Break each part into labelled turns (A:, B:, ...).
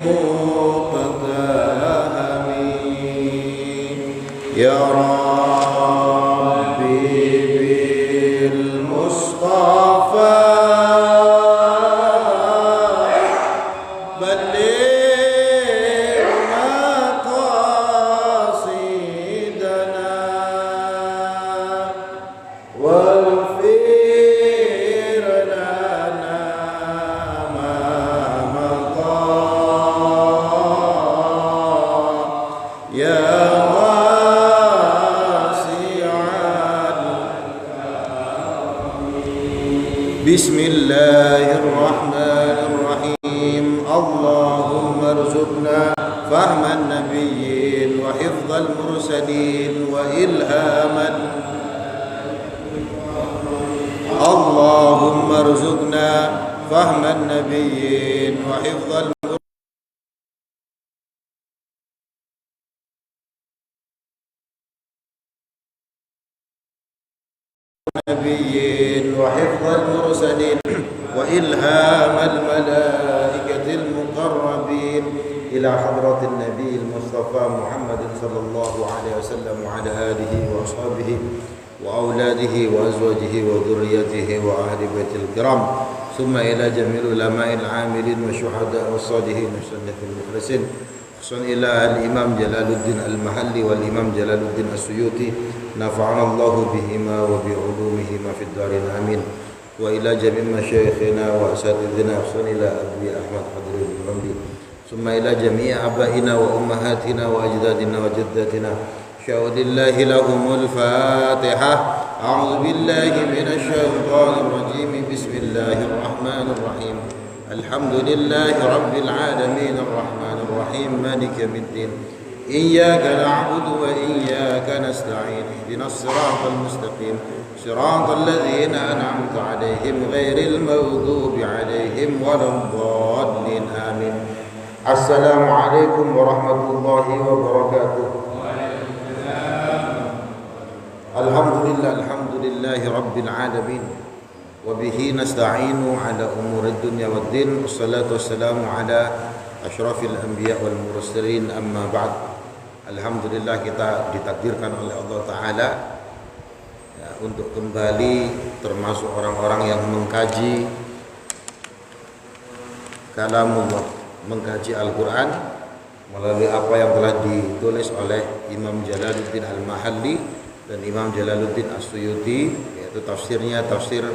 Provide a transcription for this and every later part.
A: مقتهمين يا ربي بالمصطفى بلغ مقاصدنا واغفر لنا ما مضى يا واسع بسم الله الرحمن الرحيم اللهم ارزقنا فهم النبيين وحفظ المرسلين وإلهاما اللهم ارزقنا فهم النبيين وحفظ النبيين وحفظ المرسلين وإلهام الملائكة المقربين إلى حضرة النبي المصطفى محمد صلى الله عليه وسلم وعلى آله وأصحابه وأولاده وأزواجه وذريته وأهل بيت الكرام ثم إلى جميع العلماء العاملين والشهداء والصالحين والصالحين المخلصين خصوصا إلى الإمام جلال الدين المحلي والإمام جلال الدين السيوطي نفعنا الله بهما وبعلومهما في الدارين آمين وإلى جميع مشايخنا وأساتذتنا خصوصا إلى أبي أحمد حضري الرملي ثم إلى جميع آبائنا وأمهاتنا وأجدادنا وجداتنا شهد الله لهم الفاتحة أعوذ بالله من الشيطان الرجيم بسم الله الرحمن الرحيم الحمد لله رب العالمين الرحمن الرحيم مالك يوم الدين إياك نعبد وإياك نستعين اهدنا الصراط المستقيم صراط الذين أنعمت عليهم غير المغضوب عليهم ولا الضالين آمين السلام عليكم ورحمة الله وبركاته Alhamdulillah Rabbil Alamin wa bihi nasta'inu ala umuri dunya wad din wassalatu wassalamu ala asyrafil anbiya wal mursalin amma ba'd. Alhamdulillah kita ditakdirkan oleh Allah Ta'ala ya, untuk kembali termasuk orang-orang yang mengkaji kalamullah, mengkaji Al-Quran melalui apa yang telah ditulis oleh Imam Jalaluddin Al-Mahalli dan Imam Jalaluddin As-Suyuti, yaitu tafsirnya tafsir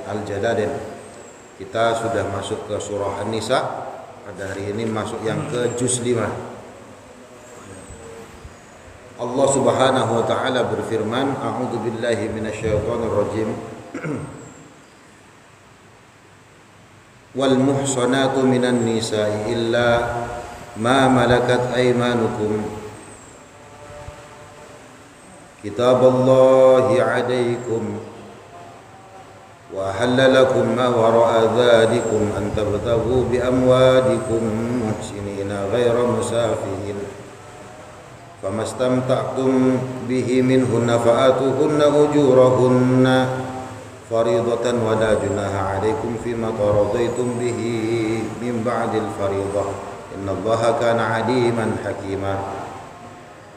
A: Al-Jalalain. Kita sudah masuk ke surah An-Nisa. Pada hari ini masuk yang ke juz 5. Allah Subhanahu wa taala berfirman, A'udzu billahi minasyaitonir rajim. Wal muhsanatu minan nisa'i illa ma malakat aymanukum Kitaballahi alaikum wa halalakum ma wara'a dhalikum an tabtaghu bi amwalikum muhsinina ghaira musafihin famastamta'tum bihi minhunna fa'atuhunna ujurahunna faridatan wa la junaha alaikum fima taradaitum bihi min ba'dil faridah innallaha kana aliman hakima.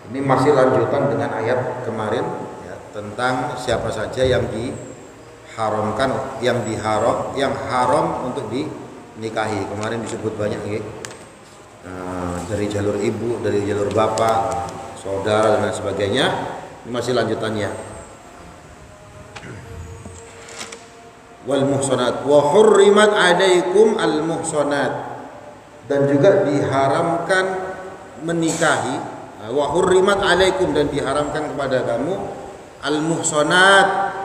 A: Ini masih lanjutan dengan ayat kemarin ya, tentang siapa saja yang diharamkan, yang haram untuk dinikahi. Kemarin disebut banyak ya. Dari jalur ibu, dari jalur bapak, saudara dan lain sebagainya. Ini masih lanjutannya. Wal muhsanat wa hurrimat alaikum al muhsanat, dan juga diharamkan menikahi. Wa hurrimat alaikum, dan diharamkan kepada kamu al-muhsanat,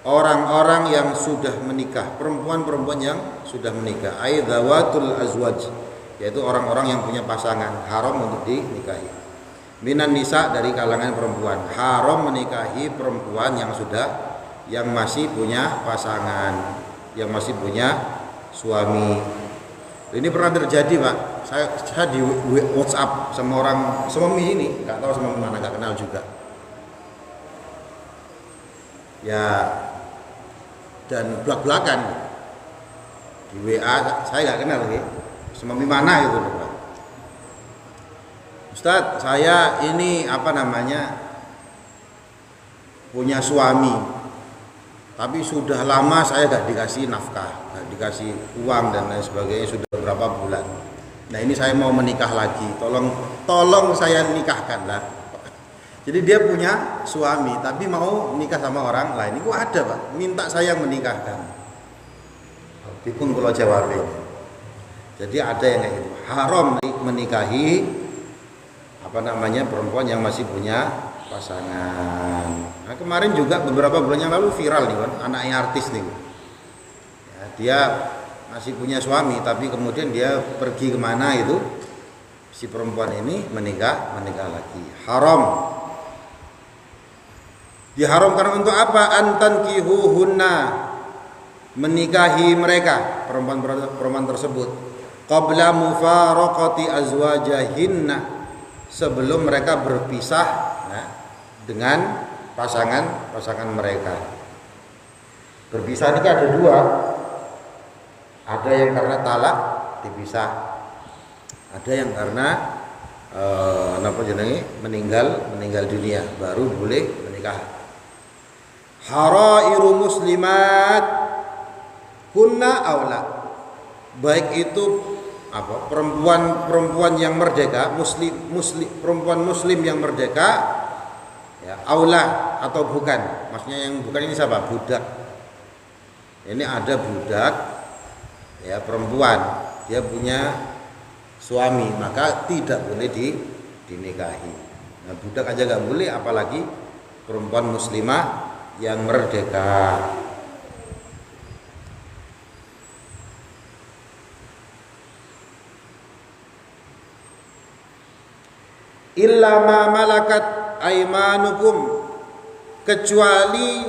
A: orang-orang yang sudah menikah, perempuan-perempuan yang sudah menikah, ay dzawatul azwaj, yaitu orang-orang yang punya pasangan, haram untuk dinikahi. Minan nisa, dari kalangan perempuan, haram menikahi perempuan yang masih punya pasangan, yang masih punya suami. Ini pernah terjadi, Pak. Saya di WhatsApp sama orang Semomi ini, nggak tahu sama mana, nggak kenal juga. Ya, dan belak-belakan di WA, saya nggak kenal ya. Semami mana itu Pak? Ustadz, saya ini punya suami, tapi sudah lama saya gak dikasih nafkah, gak dikasih uang dan lain sebagainya, sudah berapa bulan. Nah ini saya mau menikah lagi, tolong saya nikahkan lah. Jadi dia punya suami tapi mau nikah sama orang lain. Itu ada Pak, minta saya menikahkan. Bingung kalau jawabnya. Jadi ada yang kayak gitu, haram menikahi perempuan yang masih punya pasangan. Nah, kemarin juga beberapa bulan yang lalu viral nih kan, anaknya artis nih. Ya, dia masih punya suami tapi kemudian dia pergi kemana itu, si perempuan ini menikah lagi. Haram. Diharamkan untuk apa? Antan kihuhunna, menikahi mereka perempuan tersebut qabla mufaraqati azwajahinna, sebelum mereka berpisah dengan pasangan mereka. Berpisah ini ada dua, ada yang karena talak dipisah, ada yang karena meninggal dunia baru boleh menikah. Harairu muslimat kunna aula, baik itu perempuan yang merdeka, perempuan muslim yang merdeka, ya, aula atau bukan. Maksudnya yang bukan ini siapa? Budak. Ini ada budak, ya, perempuan, dia punya suami, maka tidak boleh dinikahi. Nah, budak aja nggak boleh, apalagi perempuan muslimah yang merdeka. Illa ma malakat aimanukum, kecuali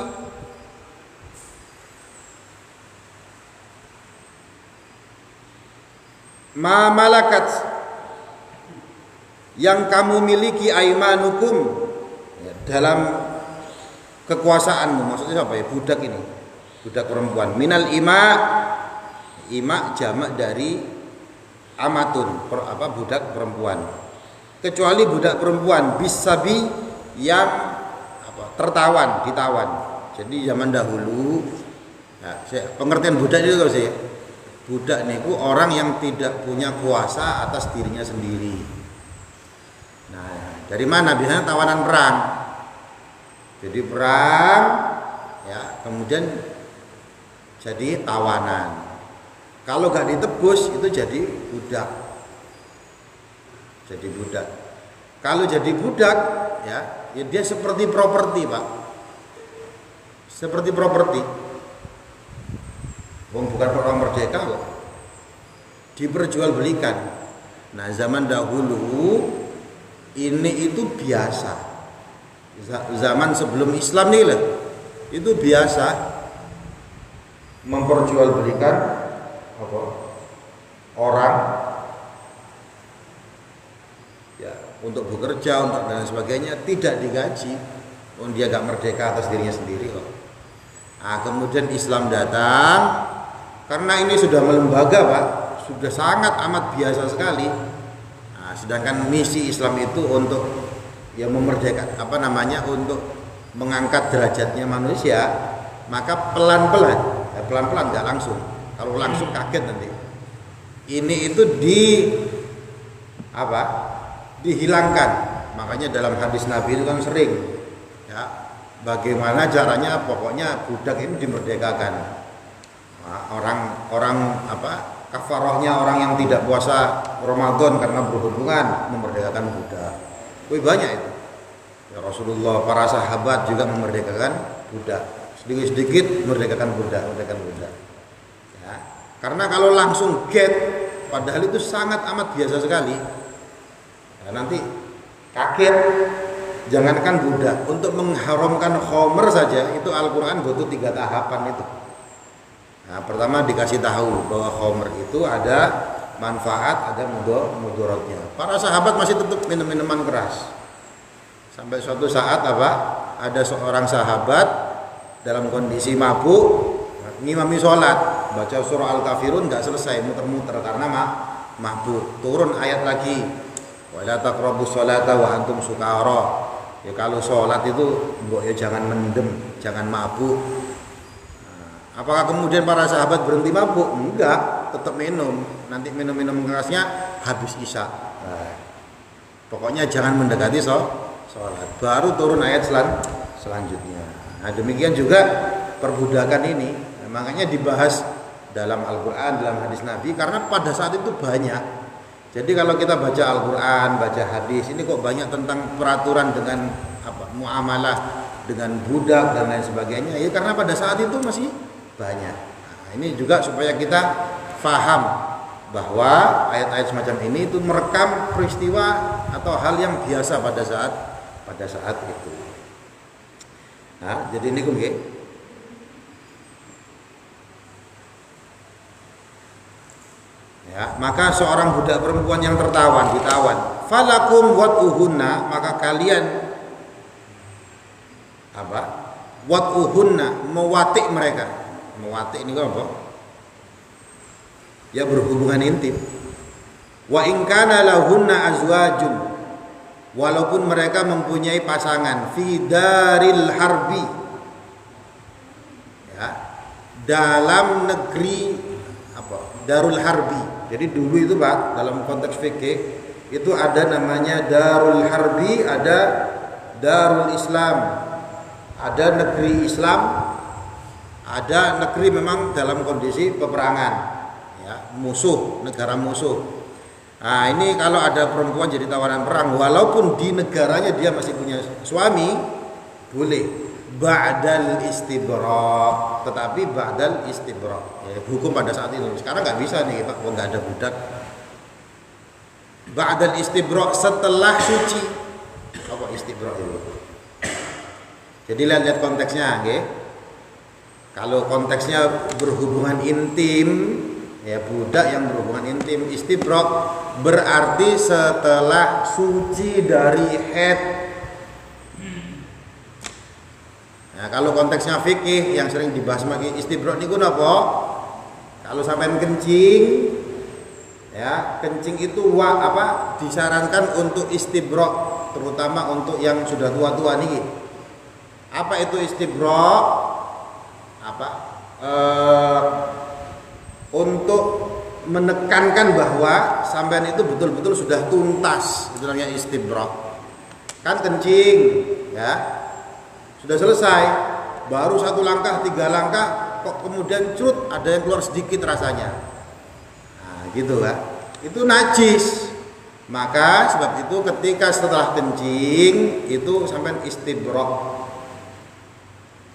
A: ma malakat, yang kamu miliki, aimanukum, ya, dalam kekuasaanmu. Maksudnya apa ya? Budak ini, budak perempuan. Minal ima jamak dari amatun, budak perempuan. Kecuali budak perempuan bisabi, yang ditawan. Jadi zaman dahulu, nah, pengertian budak itu sih, budak niku orang yang tidak punya kuasa atas dirinya sendiri. Nah, dari mana? Biasanya tawanan perang. Jadi perang, ya, kemudian jadi tawanan. Kalau gak ditebus itu jadi budak. Kalau jadi budak, ya dia seperti properti Pak, seperti properti. Bukan orang merdeka kok, diperjualbelikan. Nah zaman dahulu ini itu biasa, zaman sebelum Islam nih lah, itu biasa memperjualbelikan orang, untuk bekerja, untuk dan sebagainya, tidak digaji. Dia gak merdeka atas dirinya sendiri kok. Nah, kemudian Islam datang, karena ini sudah melembaga Pak, sudah sangat amat biasa sekali. Nah, sedangkan misi Islam itu untuk memerdekakan, untuk mengangkat derajatnya manusia, maka pelan-pelan gak langsung. Kalau langsung kaget nanti. Ini itu dihilangkan. Makanya dalam hadis Nabi itu kan sering, ya, bagaimana caranya, pokoknya budak ini dimerdekakan. Nah, orang kafarahnya orang yang tidak puasa Ramadan karena berhubungan, memerdekakan budak. Banyak itu. Ya, Rasulullah, para sahabat juga memerdekakan budak. Sedikit-sedikit memerdekakan budak. Ya. Karena kalau langsung padahal itu sangat amat biasa sekali. Nah, nanti kaget, jangankan budak, untuk mengharamkan khamr saja itu Al-Quran butuh 3 tahapan itu. Nah, pertama dikasih tahu bahwa khamr itu ada manfaat, ada mudaratnya. Para sahabat masih tetap minum-minuman keras. Sampai suatu saat ada seorang sahabat dalam kondisi mabuk, ngimami sholat, baca surah Al-Kafirun nggak selesai, muter-muter karena mabuk. Turun ayat lagi, wala taqrabus sholata wa antum sukara. Ya kalau sholat itu mbok ya jangan mendem, jangan mabuk. Apakah kemudian para sahabat berhenti mabuk? Enggak, tetap minum. Nanti minum-minum kerasnya habis isya. Pokoknya jangan mendekati sholat. Baru turun ayat selanjutnya. Nah, demikian juga perbudakan ini. Makanya dibahas dalam Al-Quran, dalam hadis Nabi, karena pada saat itu banyak. Jadi kalau kita baca Al-Quran, baca hadis, ini kok banyak tentang peraturan dengan muamalah dengan budak dan lain sebagainya. Ya karena pada saat itu masih banyak. Nah, ini juga supaya kita faham bahwa ayat-ayat semacam ini itu merekam peristiwa atau hal yang biasa pada saat itu. Nah, jadi ini nggih. Ya, maka seorang budak perempuan yang ditawan, falakum wat'uhunna, maka kalian wat'uhunna, mewatik mereka. Mewatik ini apa? Ya berhubungan intim. Wa in kana lahunna azwajun, walaupun mereka mempunyai pasangan, fi daril harbi, ya, dalam negeri darul harbi. Jadi dulu itu Pak, dalam konteks fikih itu ada namanya darul harbi, ada darul Islam, ada negeri Islam, ada negeri memang dalam kondisi peperangan, ya, musuh, negara musuh. Nah ini kalau ada perempuan jadi tawanan perang, walaupun di negaranya dia masih punya suami, boleh ba'dal istibra', tetapi ba'dal istibra', ya, hukum pada saat itu. Sekarang nggak bisa nih Pak, nggak ada budak. Ba'dal istibra', setelah suci. Apa istibra' itu? Jadi lihat konteksnya, okay? Kalau konteksnya berhubungan intim, ya budak yang berhubungan intim, istibra' berarti setelah suci dari haid. Nah, kalau konteksnya fikih yang sering dibahas lagi istibra' niku napa? Kalau sampai kencing, ya kencing itu disarankan untuk istibra', terutama untuk yang sudah tua-tua niki. Apa itu istibra'? Untuk menekankan bahwa sampean itu betul-betul sudah tuntas, itu namanya istibra'. Kan kencing, ya. Sudah selesai, baru 1 langkah, 3 langkah, kok kemudian curut ada yang keluar sedikit rasanya. Nah, gitu kan. Itu najis. Maka sebab itu ketika setelah kencing itu sampai istibra'.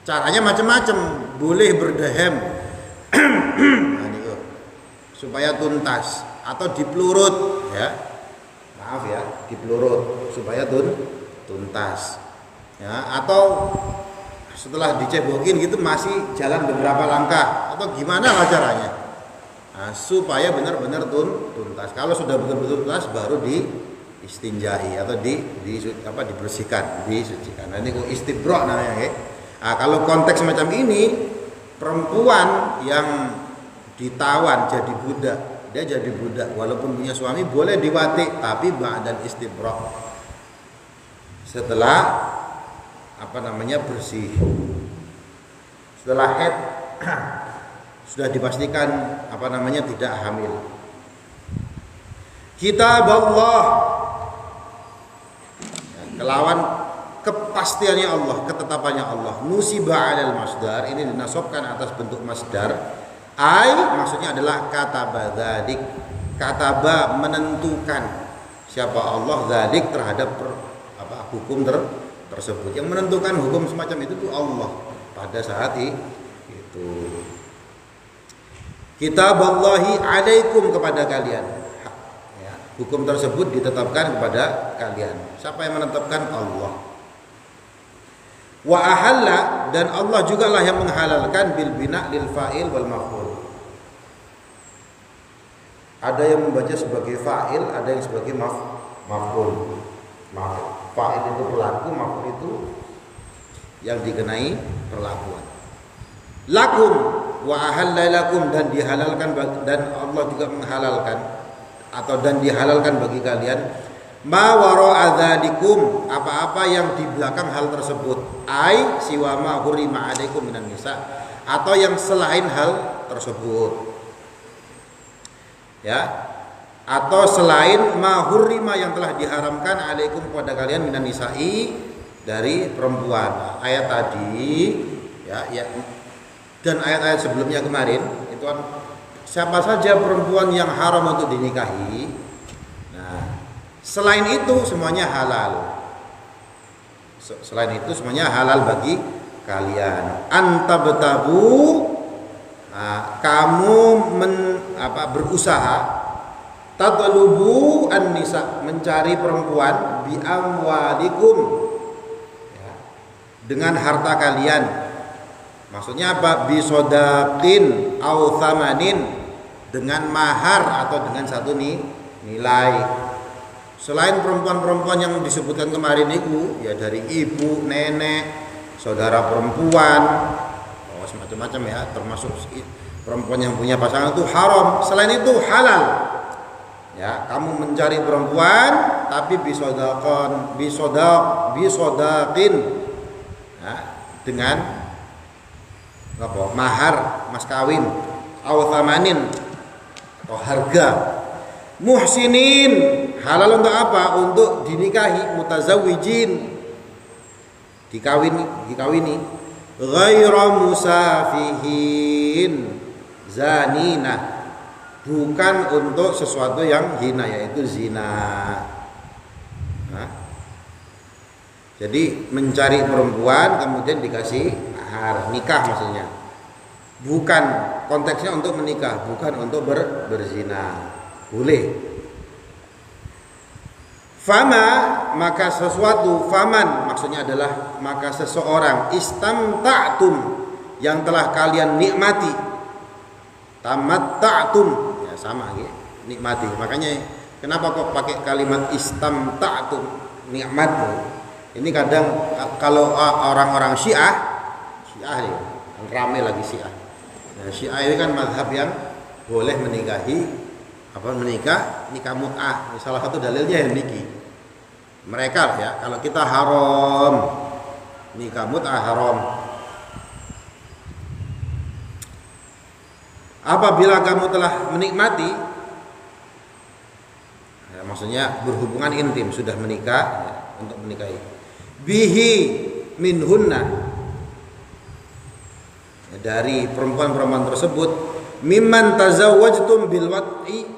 A: Caranya macam-macam, boleh berdehem. Nah, itu supaya tuntas atau dipelurut, ya. Maaf ya, dipelurut supaya tuntas. Ya, atau setelah dicebokin gitu masih jalan beberapa langkah atau gimana lah caranya, nah, supaya benar-benar tuntas. Kalau sudah betul-betul tuntas baru diistinjai atau dibersihkan, disucikan. Nah, ini istibra' namanya, ya. Nah, kalau konteks macam ini, perempuan yang ditawan jadi budak, dia jadi budak walaupun punya suami boleh diwatik, tapi ba'dal istibra', setelah bersih, setelah haid sudah dipastikan tidak hamil. Kitab Allah, kelawan kepastiannya Allah, ketetapannya Allah. Nusiba 'alal masdar, ini dinasabkan atas bentuk masdar. Maksudnya adalah kataba dzalik. Kataba menentukan siapa Allah dzalik terhadap hukum tersebut. Yang menentukan hukum semacam itu tuh Allah pada saat itu. Kitaballahi 'alaikum, kepada kalian. Ya, hukum tersebut ditetapkan kepada kalian. Siapa yang menetapkan? Allah. Wa ahalla, dan Allah juga lah yang menghalalkan bil bina lil fa'il wal maf'ul. Ada yang membaca sebagai fa'il, ada yang sebagai maf'ul. Fa'il itu pelaku, maf'ul itu yang dikenai perlakuan. Lakum wa ahalla lakum, dan dihalalkan, dan Allah juga menghalalkan atau dan dihalalkan bagi kalian ma wara'a dzalikum, apa-apa yang di belakang hal tersebut, ai siwa ma hurima alaikum minan nisa, atau yang selain hal tersebut. Ya. Atau selain ma hurima yang telah diharamkan alaikum kepada kalian minan nisa'i dari perempuan. Nah, ayat tadi ya dan ayat-ayat sebelumnya kemarin itu kan siapa saja perempuan yang haram untuk dinikahi. Nah, selain itu semuanya halal. Selain itu semuanya halal bagi kalian. Antabtabu, nah, kamu berusaha, tatlubu an-nisa, mencari perempuan, bi amwalikum, ya, dengan harta kalian. Maksudnya apa? Bi sodaqin au thamanin, dengan mahar atau dengan satu nilai. Selain perempuan-perempuan yang disebutkan kemarin itu, ya dari ibu, nenek, saudara perempuan, semacam-macam ya, termasuk perempuan yang punya pasangan itu haram. Selain itu halal. Ya, kamu mencari perempuan tapi bisodaqin, ya, dengan apa? Mahar, mas kawin, au thamanin, atau harga. Muhsinin, halal untuk apa? Untuk dinikahi, mutazawwijin, dikawini. Ghaira musafihin, zanina, bukan untuk sesuatu yang hina, yaitu zina. Nah, jadi mencari perempuan kemudian dikasih mahar, nikah maksudnya. Bukan konteksnya untuk menikah, bukan untuk berzina. Boleh. Fama, maka sesuatu, faman maksudnya adalah maka seseorang, istamta'tum, yang telah kalian nikmati. Tamatta'tum, ya sama gitu, nikmati. Makanya kenapa kok pakai kalimat istamta'tum, nikmat. Ini kadang kalau orang-orang Syiah nih, ramai lagi Syiah. Nah, Syiah ini kan mazhab yang boleh menikah nikah mut'ah. Salah satu dalilnya yang niki. Mereka ya, kalau kita haram, nikah mut'ah haram. Apabila kamu telah menikmati, ya, maksudnya berhubungan intim, sudah menikah, ya, untuk menikahi, bihi minhunna, ya, dari perempuan-perempuan tersebut, mimman tazawwajtum bil wat'i,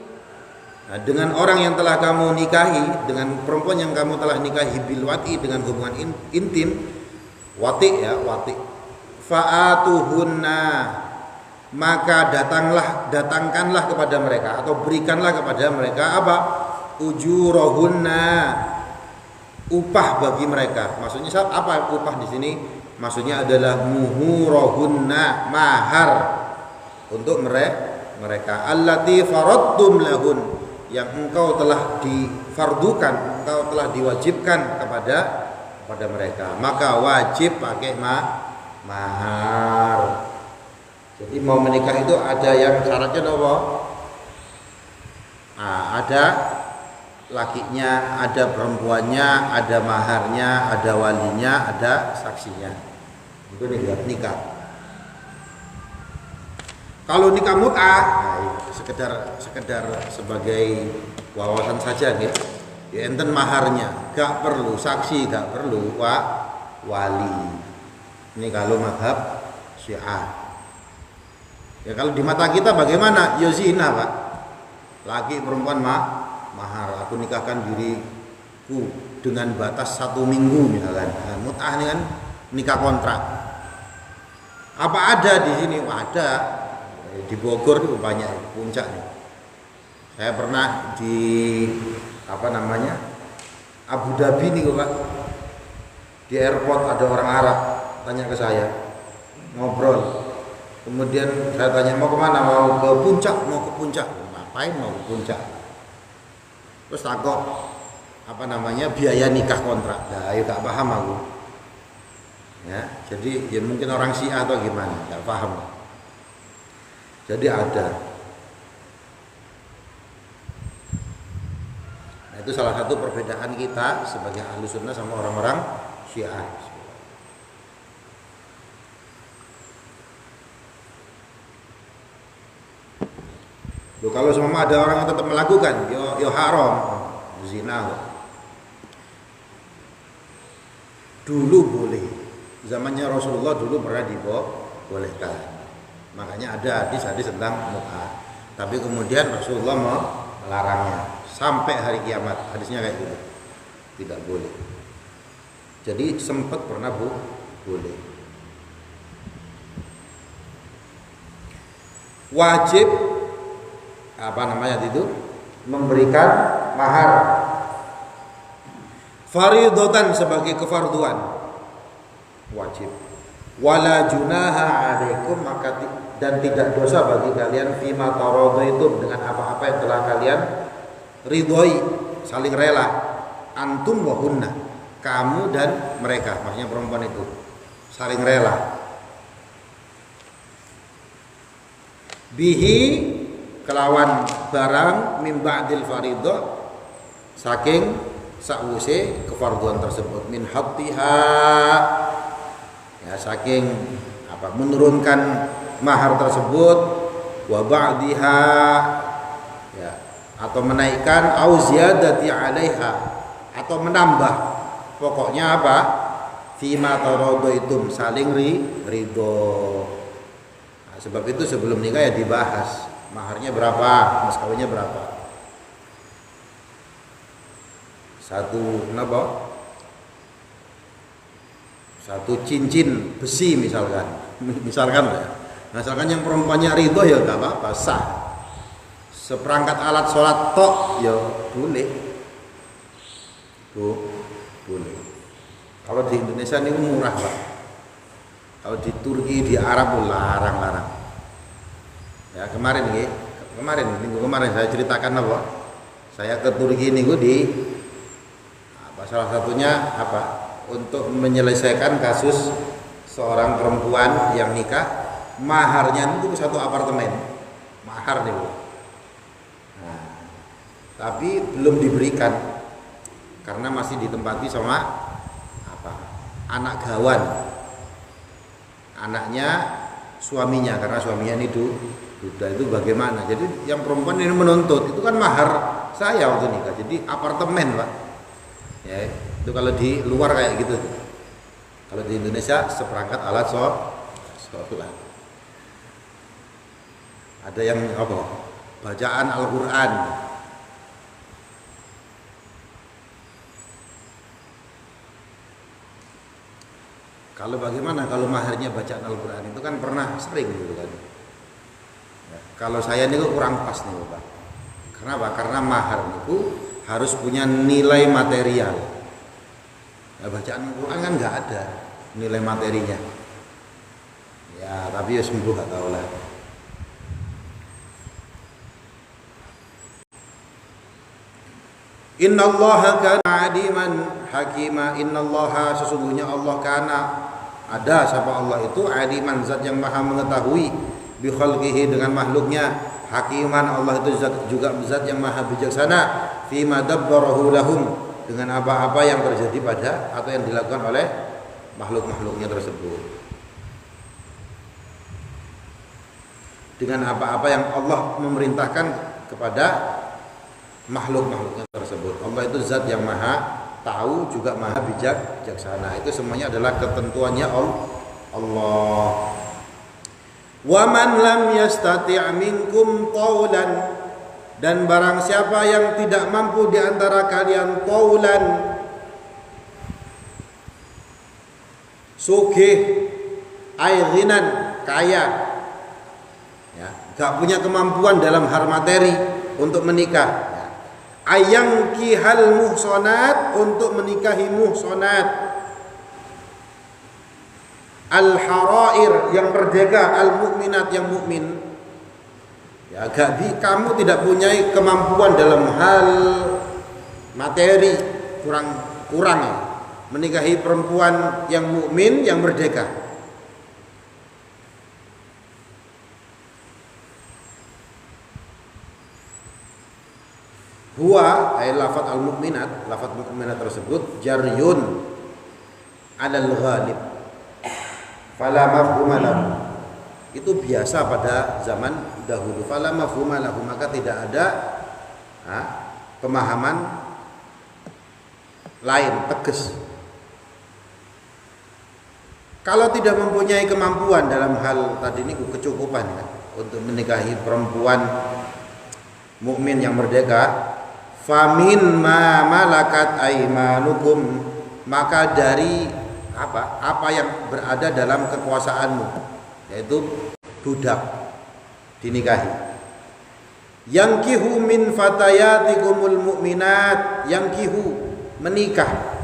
A: nah, dengan orang yang telah kamu nikahi, dengan perempuan yang kamu telah nikahi bil wat'i, dengan hubungan intim, wati ya, wati, fa'atuhunna, maka datangkanlah kepada mereka atau berikanlah kepada mereka apa? Ujurahunna, upah bagi mereka. Maksudnya apa upah di sini? Maksudnya adalah muhurahunna, mahar untuk mereka. Allati faradtum lahun, yang engkau telah difardukan, engkau telah diwajibkan kepada mereka. Maka wajib pakai mahar. Jadi mau menikah itu ada yang syaratnya apa? Nah, ada lakinya, ada perempuannya, ada maharnya, ada walinya, ada saksinya. Itu nikah. Kalau nikah mut'ah, nah, sekedar sebagai wawasan saja nih. Ya, enten maharnya, gak perlu saksi, gak perlu wali. Ini kalau mazhab Syiah. Ya kalau di mata kita bagaimana? Ya zina, Pak. Laki perempuan mahar. Aku nikahkan diriku dengan batas 1 minggu misalkan. Nah, mut'ah ini kan nikah kontrak. Apa ada di sini? Ada. Di Bogor itu banyak, puncak nih. Saya pernah di Abu Dhabi nih, Pak. Di airport ada orang Arab tanya ke saya, ngobrol. Kemudian saya tanya mau kemana? Mau ke puncak. Ngapain mau ke puncak? Terus takut biaya nikah kontrak. Nah, ya gak paham aku. Ya, jadi ya mungkin orang Syiah atau gimana, gak paham. Jadi ada. Itu salah satu perbedaan kita sebagai ahlu sunnah sama orang-orang Syiah. Loh, kalau semua ada orang yang tetap melakukan, yo haram, zina. Dulu boleh, zamannya Rasulullah dulu pernah dibolehkan. Makanya ada hadis-hadis tentang mut'ah. Tapi kemudian Rasulullah melarangnya sampai hari kiamat. Hadisnya kayak gitu, tidak boleh. Jadi sempat pernah boleh. Wajib memberikan mahar faridatan sebagai kefarduan, wajib. Wala junaha alaikum, dan tidak dosa bagi kalian fima taradaitum, dengan apa-apa yang telah kalian ridhoi, saling rela, antum wa hunna, kamu dan mereka, maksudnya perempuan itu saling rela, bihi kelawan barang min ba'dil faridah, saking sakwise kefarduan tersebut, min hattiha, ya saking menurunkan mahar tersebut, wa ba'diha, ya, atau menaikkan, au ziyadati 'alaiha, atau menambah, pokoknya fima taradaitum, saling ridho. Nah, sebab itu sebelum nikah ya dibahas maharnya berapa, mas kawinnya berapa. Satu cincin besi misalkan ya. Misalkan yang perempuannya ridho ya gak apa-apa, sah. Seperangkat alat sholat tok ya boleh. Boleh. Kalau di Indonesia ini murah, Pak. Kalau di Turki, di Arab larang-larang. Ya minggu kemarin saya ceritakan saya ke Turki niku salah satunya untuk menyelesaikan kasus seorang perempuan yang nikah, maharnya itu satu apartemen, mahar nih. Nah, tapi belum diberikan karena masih ditempati sama anak gawan, anaknya suaminya, karena suaminya ini duda. Itu bagaimana? Jadi yang perempuan ini menuntut, itu kan mahar saya waktu nikah, jadi apartemen, Pak. Ya, itu kalau di luar kayak gitu. Kalau di Indonesia seperangkat alat sholat. Ada yang bacaan Al-Qur'an. Kalau bagaimana kalau maharnya bacaan Al-Qur'an, itu kan pernah sering gitu kan. Ya, kalau saya ini kurang pas nih, Pak. Kenapa? Karena mahar itu harus punya nilai material. Ya, bacaan Al-Quran kan nggak ada nilai materinya. Ya, tapi ya sembuh gak tahu lah. Innallaha kana aliman hakima. Innallaha, sesungguhnya Allah, kana, ada siapa Allah itu, aliman, zat yang maha mengetahui, bi khalqihi, dengan makhluknya, hakiman, Allah itu juga zat yang maha bijaksana, fi ma dabbarahu lahum, dengan apa-apa yang terjadi pada atau yang dilakukan oleh makhluk-makhluknya tersebut. Dengan apa-apa yang Allah memerintahkan kepada makhluk-makhluknya tersebut. Allah itu zat yang maha tahu, juga maha bijaksana. Itu semuanya adalah ketentuannya Allah. Wa man lam yastati' minkum qawlan, dan barang siapa yang tidak mampu di antara kalian qawlan, sugih, ghinan, kaya, ya, gak punya kemampuan dalam hal materi untuk menikah, ya. Ayankihal muhsonat, untuk menikahi muhsonat, al-harair, yang merdeka, al-mukminat, yang mukmin. Ya, kamu tidak punya kemampuan dalam hal materi, kurang ya, menikahi perempuan yang mukmin, yang merdeka. Huwa ay lafaz al-mu'minat, lafaz mu'minat tersebut jaryun 'alal ghalib. Fala mafhuma lahu. Itu biasa pada zaman dahulu. Fala mafhuma lahu, maka tidak ada pemahaman lain tegas. Kalau tidak mempunyai kemampuan dalam hal tadi ini kecukupan ya, untuk menikahi perempuan mukmin yang merdeka, famin ma malakat aimanukum, maka dari apa yang berada dalam kekuasaanmu, yaitu budak dinikahi. Yankihu min fatayatikumul mu'minat, yankihu menikah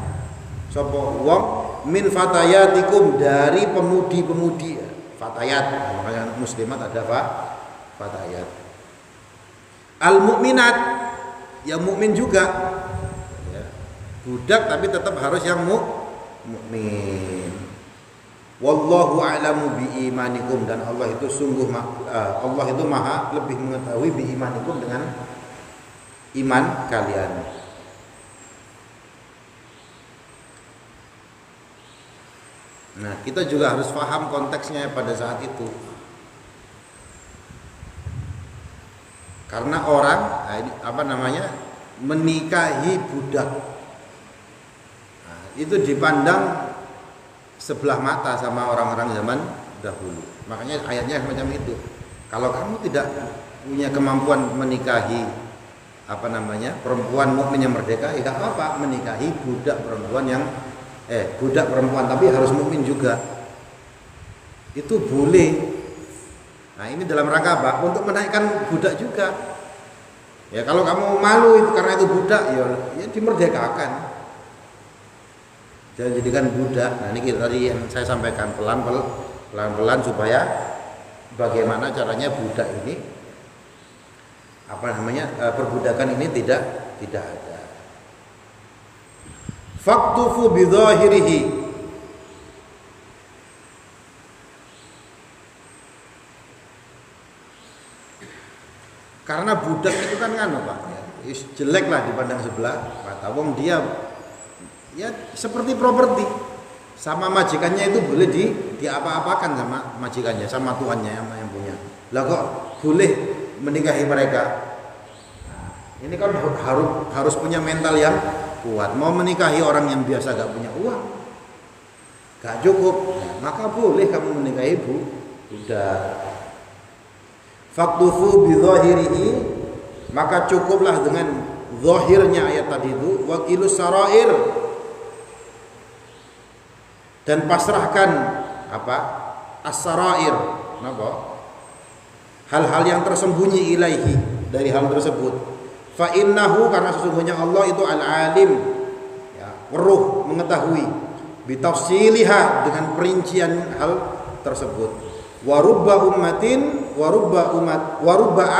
A: sapa wong min fatayatikum dari pemudi-pemudi fatayat, makanya muslimat ada fatayat. Al mu'minat yang mukmin juga ya, budak tapi tetap harus yang mukmin. Wallahu a'lamu bi imanikum, dan Allah itu sungguh Allah itu maha lebih mengetahui bi imanikum dengan iman kalian. Nah, kita juga harus paham konteksnya pada saat itu. Karena orang menikahi budak, nah, itu dipandang sebelah mata sama orang-orang zaman dahulu. Makanya ayatnya macam itu. Kalau kamu tidak punya kemampuan menikahi perempuan mukmin yang merdeka, ya tidak apa-apa menikahi budak perempuan tapi harus mukmin juga. Itu boleh. Nah, ini dalam rangka apa? Untuk menaikkan budak juga. Ya kalau kamu malu itu karena itu budak, ya dimerdekakan. Jangan jadikan budak. Nah, ini tadi yang saya sampaikan pelan-pelan supaya bagaimana caranya budak ini perbudakan ini tidak ada. Faktufu bidhahirihi, karena budak itu kan Pak, jelek lah dipandang sebelah mata. Wong dia ya seperti properti, sama majikannya itu boleh diapa-apakan sama majikannya, sama tuannya yang punya. Lah kok boleh menikahi mereka? Nah, ini kan harus punya mental yang kuat. Mau menikahi orang yang biasa gak punya uang, gak cukup, maka boleh kamu menikahi budak. Faktufu bidhahirihi, maka cukuplah dengan zahirnya ayat tadi itu. Wakilus sarair, dan pasrahkan as-sarair, hal-hal yang tersembunyi ilaihi, dari hal tersebut. Fa innahu, karena sesungguhnya Allah itu al-alim, ya, weruh, mengetahui, bitafsiliha, dengan perincian hal tersebut. Warubba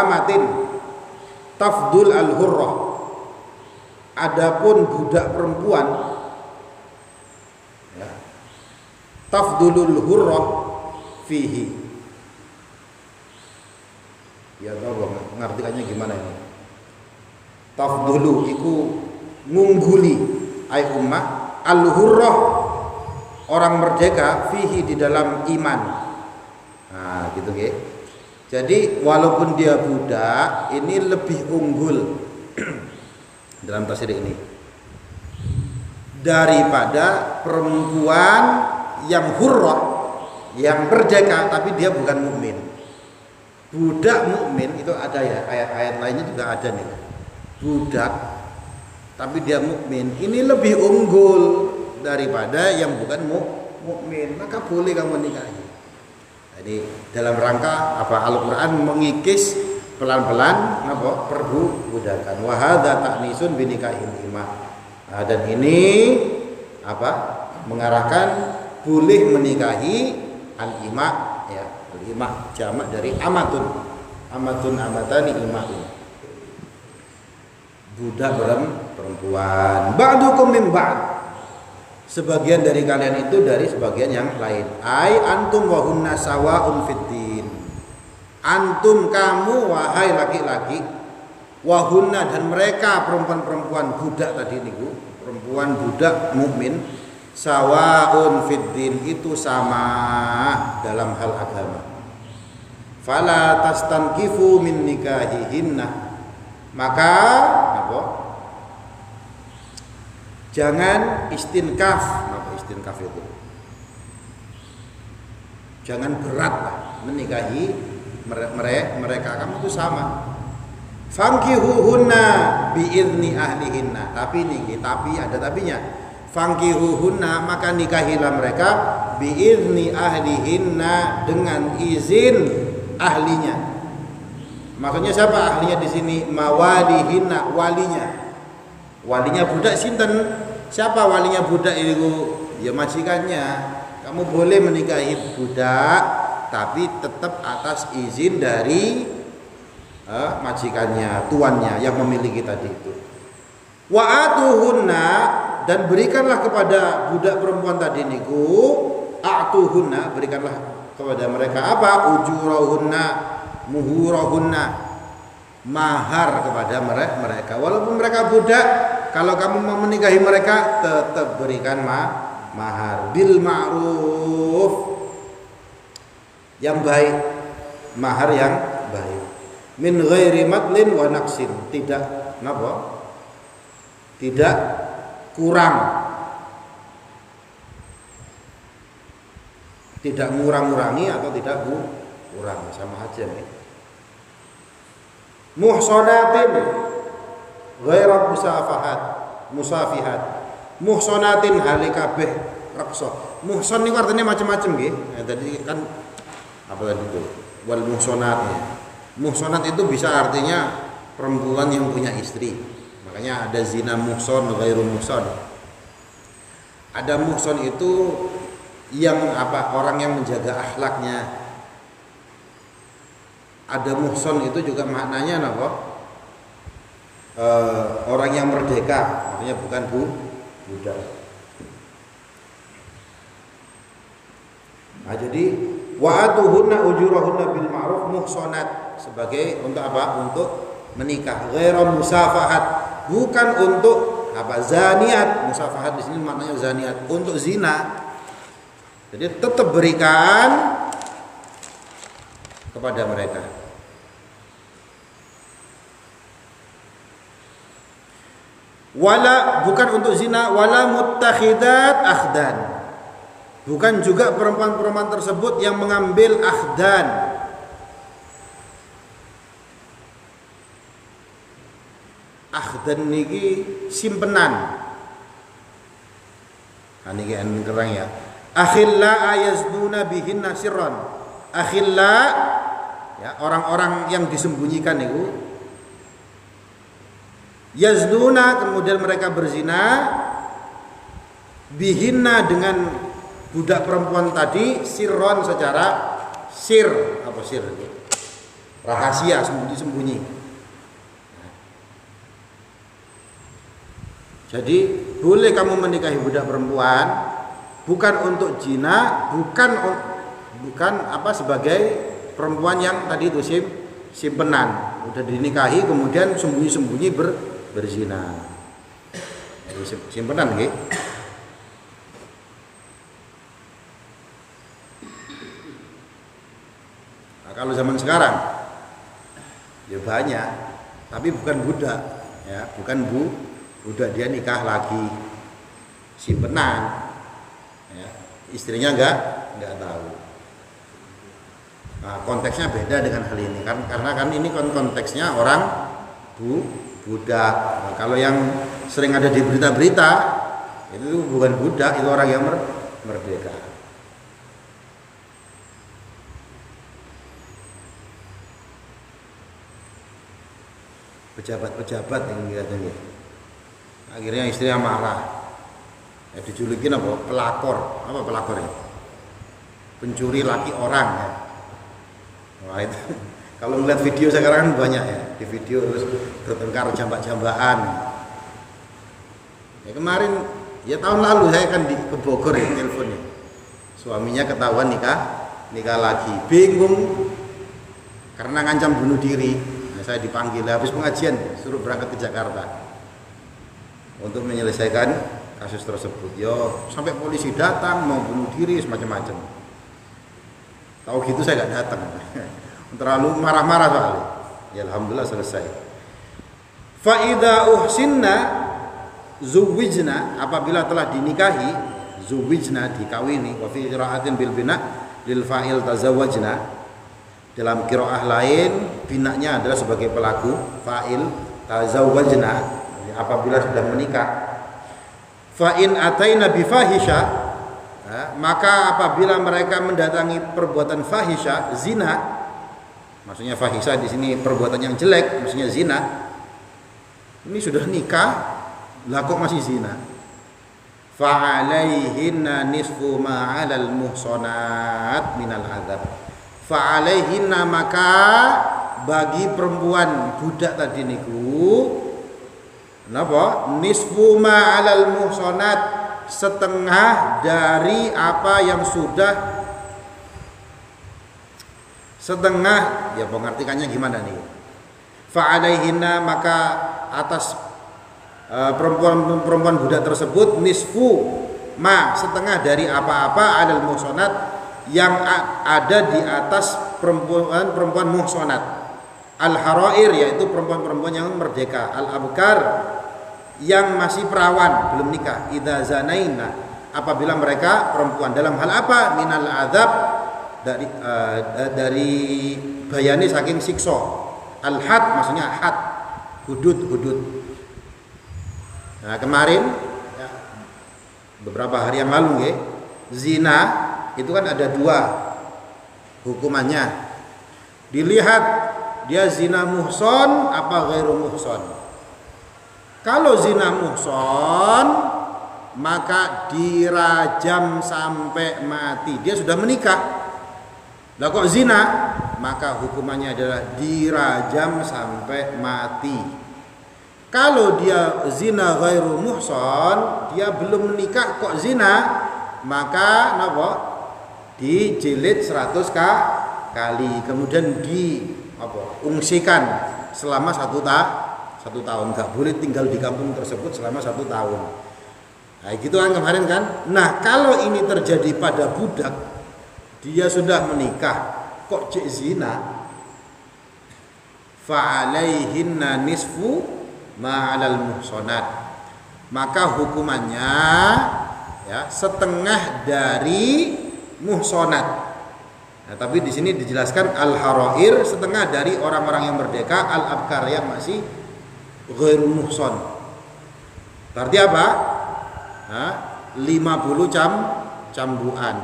A: amatin tafdul al-hurrah, adapun budak perempuan ya, tafdulul hurrah fihi, ya tahu ngartikannya gimana ini? Tafdulu iku ngungguli ay ummah, al-hurrah orang merdeka, fihi di dalam iman. Nah, gitu ya. Jadi walaupun dia budak, ini lebih unggul dalam tafsir ini daripada perempuan yang hurrah, yang merdeka tapi dia bukan mukmin. Budak mukmin itu ada ya, ayat-ayat lainnya juga ada nih. Budak tapi dia mukmin, ini lebih unggul daripada yang bukan mukmin, maka boleh kamu nikahi. Jadi dalam rangka Al-Qur'an mengikis pelan-pelan perbudakan. Wa hadza ta'nisun binikahil imah. Nah, dan ini mengarahkan boleh menikahi al-imah, ya, al-imah jamak dari amatani imah, budak perempuan. Ba'dukum min ba'd, sebagian dari kalian itu dari sebagian yang lain. Ai antum wa hunna sawa'un fiddin, antum kamu wahai laki-laki, Wahunna dan mereka perempuan-perempuan budak tadi niku, perempuan budak mukmin sawaun fid din, itu sama dalam hal agama. Fala tastankifu min nikahihinna, maka apa? Jangan istinkaf. Apa istinkaf itu? Jangan berat lah menikahi mereka, kamu itu sama. Fankihuhunna biizni ahlihinna. Tapi ada tapinya. Fankihuhunna, maka nikahilah mereka biizni ahlihinna, dengan izin ahlinya. Maksudnya siapa ahlinya di sini? Mawalihinna, walinya. Walinya budak sinten? Siapa walinya budak itu? Ya majikannya. Kamu boleh menikahi budak, tapi tetap atas izin dari majikannya, tuannya yang memiliki tadi itu. Wa atuhunna, dan berikanlah kepada budak perempuan tadi niku, atuhunna, berikanlah kepada mereka apa? Ujurahunna, muhurahunna, mahar kepada mereka. Walaupun mereka budak, kalau kamu mau menikahi mereka tetap berikan mahar bil ma'ruf, yang baik, mahar yang baik. Min ghairi madlin wa naqsin, tidak napa? Tidak kurang, tidak ngurang-ngurangi atau tidak kurang, sama aja nih. Muhsanatin ghairu musafihat. Muhsanatin hale kabeh reksa. Muhson niku artinya macam-macam nggih. Tadi kan apa tadi itu? Wal muhsanat. Muhsanat itu bisa artinya perempuan yang punya istri. Makanya ada zina muhson, ghairu muhson. Ada muhson itu yang apa? Orang yang menjaga akhlaknya. Ada muhson itu juga maknanya apa? Orang yang merdeka, maknanya bukan budak. Nah, jadi wa'atuhunna ujurahunna bil ma'ruf, muhsanat sebagai untuk apa? Untuk menikah. Ghairu musafahat, bukan untuk apa? Zaniat. Musafahat di sini maknanya zaniat, untuk zina. Jadi tetap berikan kepada mereka. Wala, bukan untuk zina, wala muttakhidat akhdan. Bukan juga perempuan-perempuan tersebut yang mengambil akhdan. Akhdan niki simpenan. Nah, niki kerang ya. Akhilla ayazduna bihinna sirran. Akhilla ya, orang-orang yang disembunyikan itu. Yazduna, kemudian mereka berzina bihinna, dengan budak perempuan tadi, sirron, secara sir. Apa sir? Rahasia, sembunyi-sembunyi. Jadi boleh kamu menikahi budak perempuan, bukan untuk zina, bukan apa, sebagai perempuan yang tadi itu simpenan, udah dinikahi kemudian sembunyi-sembunyi berzina. Simpenan nggih. Nah, kalau zaman sekarang ya banyak, tapi bukan budak ya, bukan budak, dia nikah lagi simpenan ya, istrinya enggak tahu. Nah, konteksnya beda dengan hal ini kan, karena kan ini konteksnya orang budak. Nah, kalau yang sering ada di berita-berita itu bukan budak, itu orang yang merdeka. Pejabat-pejabat yang katanya. Akhirnya istrinya marah. Ya, dijulukin apa? Pelakor. Apa pelakor ya? Pencuri laki orang ya. Wah, itu kalau melihat video sekarang kan banyak ya, di video terus bertengkar jambak-jambakan. Ya kemarin, ya tahun lalu saya kan ke Bogor ya, teleponnya. Suaminya ketahuan nikah lagi, bingung karena ngancam bunuh diri. Nah, saya dipanggil habis pengajian, disuruh berangkat ke Jakarta untuk menyelesaikan kasus tersebut. Yo, sampai polisi datang mau bunuh diri semacam-macam. Tahu gitu saya nggak datang. Terlalu marah-marah soalnya. Ya alhamdulillah selesai. Fa idza uhsinna zuwijna, apabila telah dinikahi, zuwijna dikawini, wa fi qira'atin bil bina lil fa'il tazawwajna. Dalam qiraah lain binanya adalah sebagai pelaku, fa'il tazawwajna, apabila sudah menikah. Fa in ataina bi fahisha, maka apabila mereka mendatangi perbuatan fahisha, zina, maksudnya fahisha di sini perbuatan yang jelek, maksudnya zina. Ini sudah nikah, lah kok masih zina? Fa alaihinna nisfu ma 'alal muhsanat minal adzab. Fa alaihinna, maka bagi perempuan budak tadi niku napa? Nisfu ma 'alal muhsanat, setengah dari apa yang sudah, setengah, ya pengertiannya gimana nih? Fa alaihinna, maka atas perempuan budak tersebut, nisfu ma, setengah dari apa-apa, 'alal muhsanat, yang ada di atas perempuan muhsanat. Al-harair, yaitu perempuan-perempuan yang merdeka. Al-abkar, yang masih perawan, belum nikah. Idza zanaina, apabila mereka perempuan, dalam hal apa? Minal adzab, dari bayani saking siksa. Al-had, maksudnya had, hudud. Nah, kemarin ya, beberapa hari yang lalu ya, zina itu kan ada dua hukumannya. Dilihat dia zina muhson apa ghairu muhson. Kalau zina muhson, maka dirajam sampai mati. Dia sudah menikah. Lah kok zina, maka hukumannya adalah dirajam sampai mati. Kalau dia zina ghairu muhson, dia belum menikah kok zina, maka napa? Dijilid 100 kali, kemudian diungsikan selama satu tahun, nggak boleh tinggal di kampung tersebut selama 1 tahun. Nah gitu kan kemarin kan. Nah kalau ini terjadi pada budak, dia sudah menikah kok cek zina, fa alaihinna nisfu ma 'alal muhsanat, maka hukumannya ya setengah dari muhsanat. Nah, tapi di sini dijelaskan al-harair, setengah dari orang-orang yang merdeka, al-abkar yang masih ghairu muhsan. Berarti apa? 50 cambuan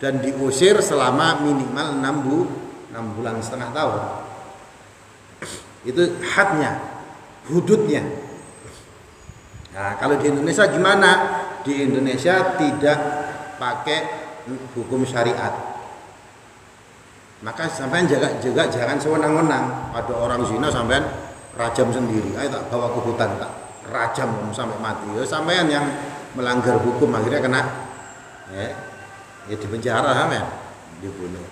A: dan diusir selama minimal 6 bulan setengah tahun. Itu hadnya, hududnya. Nah, kalau di Indonesia gimana? Di Indonesia tidak pakai hukum syariat. Maka sampean juga jangan sewenang-wenang. Ada orang zina sampean rajam sendiri. Ayo tak bawa ke hutan, tak rajam sampai mati. Ya sampean yang melanggar hukum akhirnya kena ya di penjara sampean, dibunuh.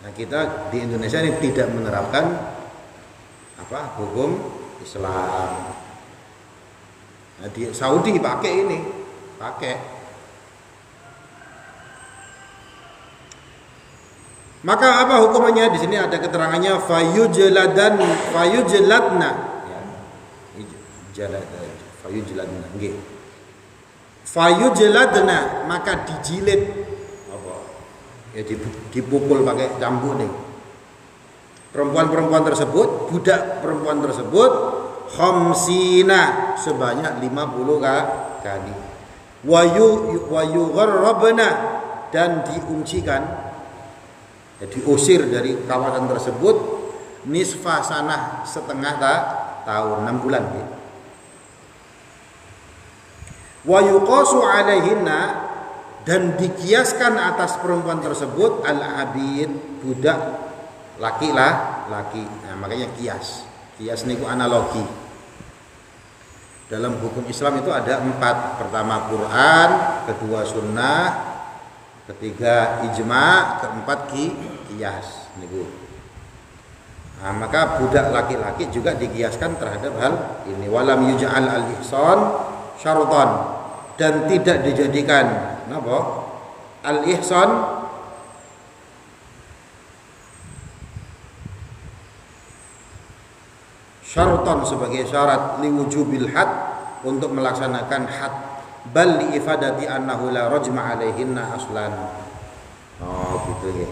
A: Nah, kita di Indonesia ini tidak menerapkan hukum Islam. Nah, di Saudi pakai ini, Maka apa hukumannya? Di sini ada keterangannya fayujladna, ya. Fayujladna, nggih. Fayujladna, maka dijilid ya dipukul pakai cambuk nih. Perempuan-perempuan tersebut, budak perempuan tersebut khamsina, sebanyak 50 kali. Wa yugharrabna, dan diuncikan, ya, diusir dari kawasan tersebut nisfa sanah, setengah tahun, 6 bulan ya. Wa yuqasu alaihinna, dan dikiaskan atas perempuan tersebut al-abid, budak laki. Nah, makanya kias niku analogi. Dalam hukum Islam itu ada 4. Pertama Quran, kedua sunnah, ketiga ijma, keempat kias niku. Nah, maka budak laki-laki juga dikiaskan terhadap hal ini. Walam yuj'al al-ihsan syaratan, dan tidak dijadikan napa? Al-ihsan syaratan sebagai syarat liwujubil had, untuk melaksanakan had, bal li ifadati annahu la rajma alaihinna aslan. Oh gitu ya.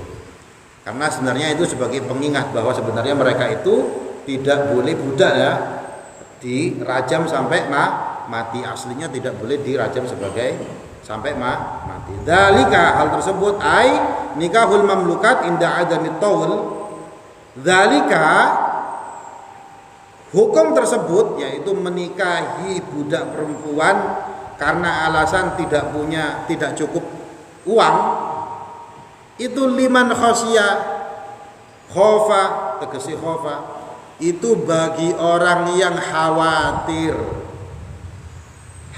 A: Karena sebenarnya itu sebagai pengingat bahwa sebenarnya mereka itu tidak boleh budak ya dirajam sampai mati. Aslinya tidak boleh dirajam sebagai sampai mati. Dzalika, hal tersebut, ai nikahul mamlukat inda adami taul. Dzalika, hukum tersebut yaitu menikahi budak perempuan karena alasan tidak cukup uang, itu liman khosya, khofa, tegesi khofa, itu bagi orang yang khawatir.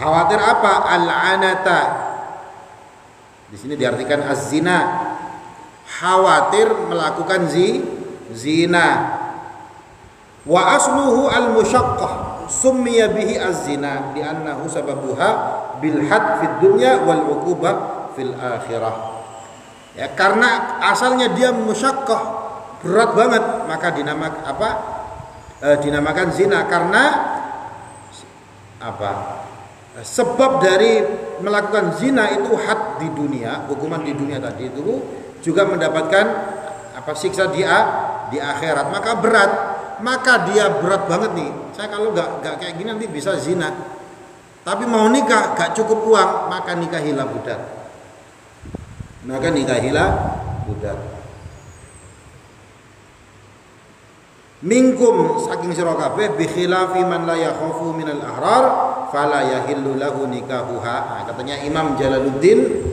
A: Khawatir apa? Al-anata. Di sini diartikan az-zina. Khawatir melakukan zina. Wa asluhu al-musyaqqah, summiya bihi az-zina li'annahu sababuha bil had fid dunya wal 'uqubah fil akhirah. Ya, karena asalnya dia musyaqqah, berat banget, maka dinamakan zina. Karena apa? Sebab dari melakukan zina itu had di dunia, hukuman di dunia tadi itu juga mendapatkan siksa di akhirat, maka berat. Maka dia berat banget nih. Saya kalau nggak kayak gini nanti bisa zina. Tapi mau nikah gak cukup uang, maka nikahilah budak. Minkum, saking sira kabeh, bi khilafi man la yakhafu minal ahrar fala yahillu lahu nikahuha. Nah, katanya Imam Jalaluddin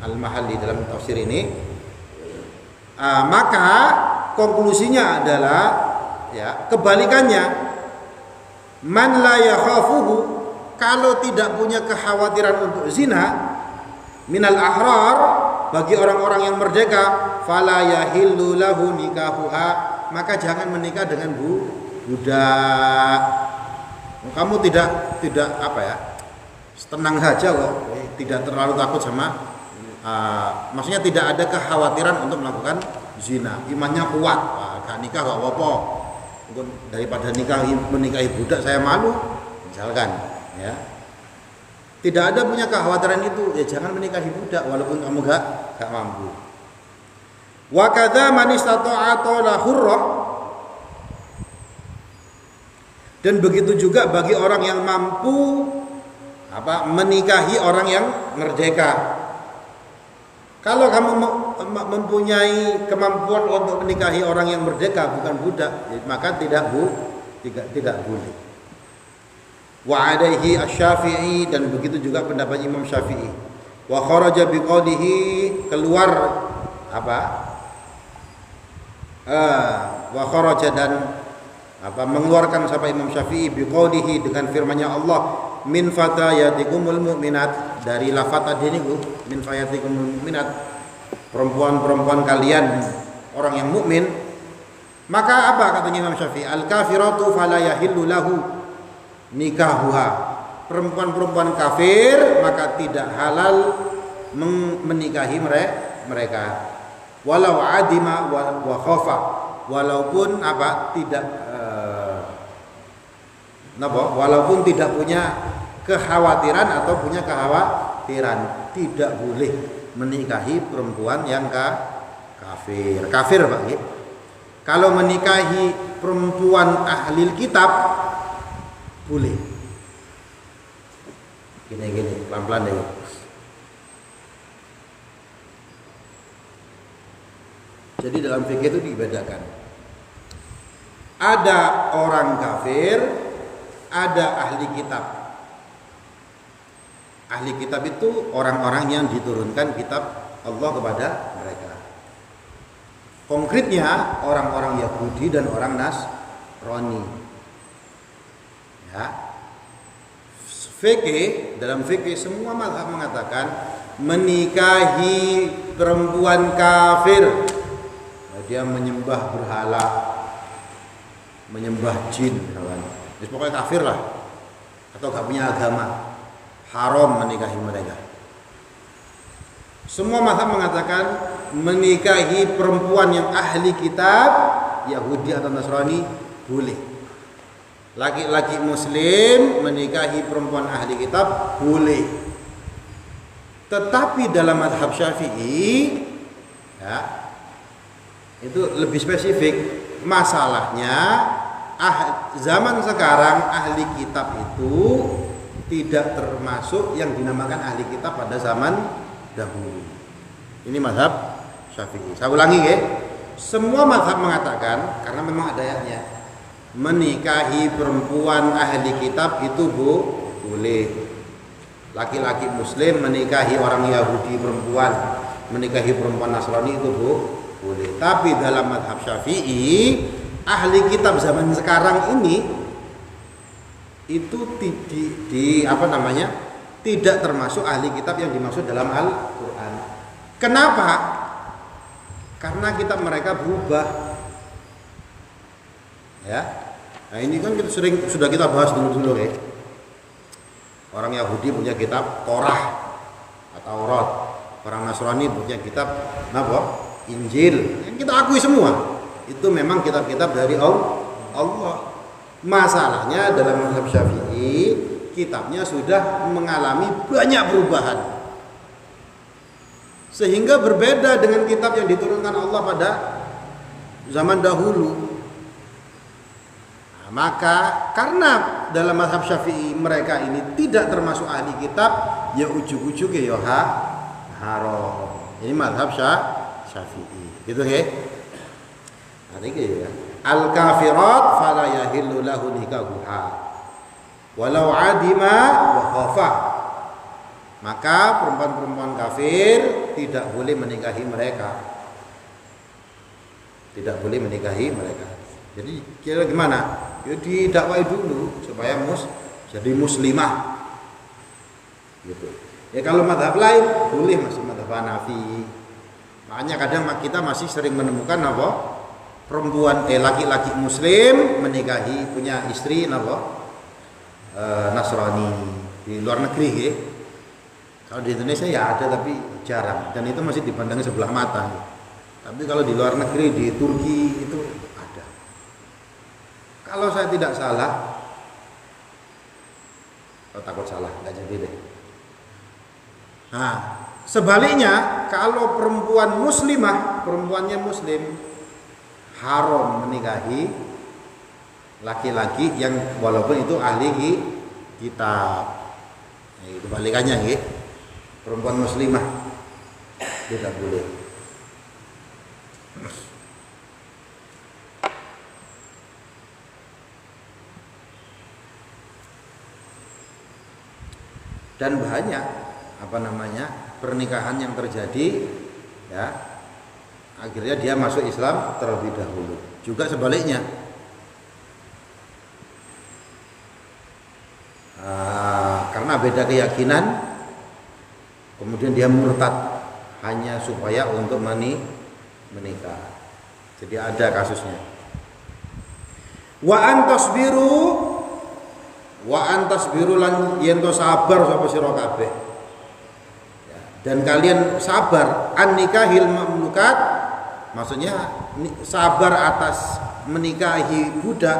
A: Al-Mahalli dalam tafsir ini. Maka konklusinya adalah ya, kebalikannya, man la yakhafuhu, kalau tidak punya kekhawatiran untuk zina, minal ahrar, bagi orang-orang yang merdeka, fala yahillu lahu nikahuha, maka jangan menikah dengan budak. Kamu tidak tenang saja kok, tidak terlalu takut sama maksudnya tidak ada kekhawatiran untuk melakukan zina, imannya kuat. Gak nikah gak apa-apa, daripada menikahi budak saya malu misalkan ya. Tidak ada punya kekhawatiran itu, ya jangan menikahi budak walaupun kamu gak mampu. Wa kadza man istata'a la hurrah, dan begitu juga bagi orang yang mampu menikahi orang yang merdeka. Kalau kamu mempunyai kemampuan untuk menikahi orang yang merdeka bukan budak, maka tidak boleh. Wa alaihi asy-Syafi'i, dan begitu juga pendapat Imam Syafi'i. Wa kharaja biqaulihi, keluar wa kharaja, dan mengeluarkan sampai Imam Syafi'i biqaulihi, dengan firman-Nya Allah, min fatayatikumul mu'minat, dari lafaz tadi niku, min fatayatikumul mu'minat, perempuan-perempuan kalian orang yang mukmin. Maka apa katanya Imam Syafi'i? Al kafiratu fala yahillu lahu nikahuha, perempuan-perempuan kafir maka tidak halal menikahi mereka. Walau adima wa khafa, walaupun walaupun tidak punya kekhawatiran atau punya kekhawatiran, tidak boleh menikahi perempuan yang kafir. Kafir Pak. Kalau menikahi perempuan ahlil kitab boleh. Gini, pelan-pelan deh. Jadi dalam fikih itu dibedakan. Ada orang kafir, ada ahli kitab. Ahli kitab itu orang-orang yang diturunkan kitab Allah kepada mereka. Konkretnya orang-orang Yahudi dan orang Nasrani. Ya. Dalam fikih semua mazhab mengatakan menikahi perempuan kafir, dia menyembah berhala, menyembah jin misalkan. Jadi pokoknya kafir lah atau gak punya agama, haram menikahi mereka. Semua mazhab mengatakan menikahi perempuan yang ahli kitab Yahudi atau Nasrani boleh. Laki-laki muslim menikahi perempuan ahli kitab boleh. Tetapi dalam mazhab Syafi'i ya, itu lebih spesifik. Masalahnya zaman sekarang ahli kitab itu tidak termasuk yang dinamakan ahli kitab pada zaman dahulu. Ini mazhab Syafi'i. Saya ulangi ya. Semua mazhab mengatakan, karena memang ada ayatnya, menikahi perempuan ahli kitab itu boleh. Laki-laki muslim menikahi orang Yahudi perempuan, menikahi perempuan Nasrani itu boleh. Tapi dalam mazhab Syafi'i, ahli kitab zaman sekarang ini itu tidak termasuk ahli kitab yang dimaksud dalam Al-Qur'an. Kenapa? Karena kitab mereka berubah. Ya. Nah, ini kan sudah kita bahas dulu ya. Orang Yahudi punya kitab Torah atau Taurat. Orang Nasrani punya kitab apa? Injil. Yang kita akui semua. Itu memang kitab-kitab dari Allah. Masalahnya dalam mazhab Syafi'i, kitabnya sudah mengalami banyak perubahan. Sehingga berbeda dengan kitab yang diturunkan Allah pada zaman dahulu. Nah, maka karena dalam mazhab Syafi'i mereka ini tidak termasuk ahli kitab, ya ujug-ujug ya haram. Ini mazhab Syafi'i. Gitu ya. Nah, ini ya. Al-kafirat fala yahillu lahu nikahuha walau adima wa khafa. Maka perempuan-perempuan kafir tidak boleh menikahi mereka. Tidak boleh menikahi mereka. Jadi kira gimana? Ya didakwai dulu supaya jadi muslimah. Gitu. Ya kalau mazhab lain boleh, masih mazhab Hanafi. Makanya kadang kita masih sering menemukan apa? Perempuan laki-laki muslim menikahi punya istri Nasrani di luar negeri ya. Kalau di Indonesia ya ada tapi jarang, dan itu masih dipandang sebelah mata. Tapi kalau di luar negeri, di Turki itu ada. Kalau saya tidak salah, takut salah, nggak jadi deh. Nah, sebaliknya kalau perempuan muslimah, perempuannya muslim, haram menikahi laki-laki yang walaupun itu ahli kitab. Nah, itu balikannya ya. Perempuan muslimah tidak boleh. Dan banyak pernikahan yang terjadi ya, akhirnya dia masuk Islam terlebih dahulu. Juga sebaliknya. Karena beda keyakinan, kemudian dia murtad hanya supaya untuk menikah. Jadi ada kasusnya. Wa antasbiru lan yen to sabar sapa sira kabeh. Dan kalian sabar an nikahil mamlukat, maksudnya sabar atas menikahi budak.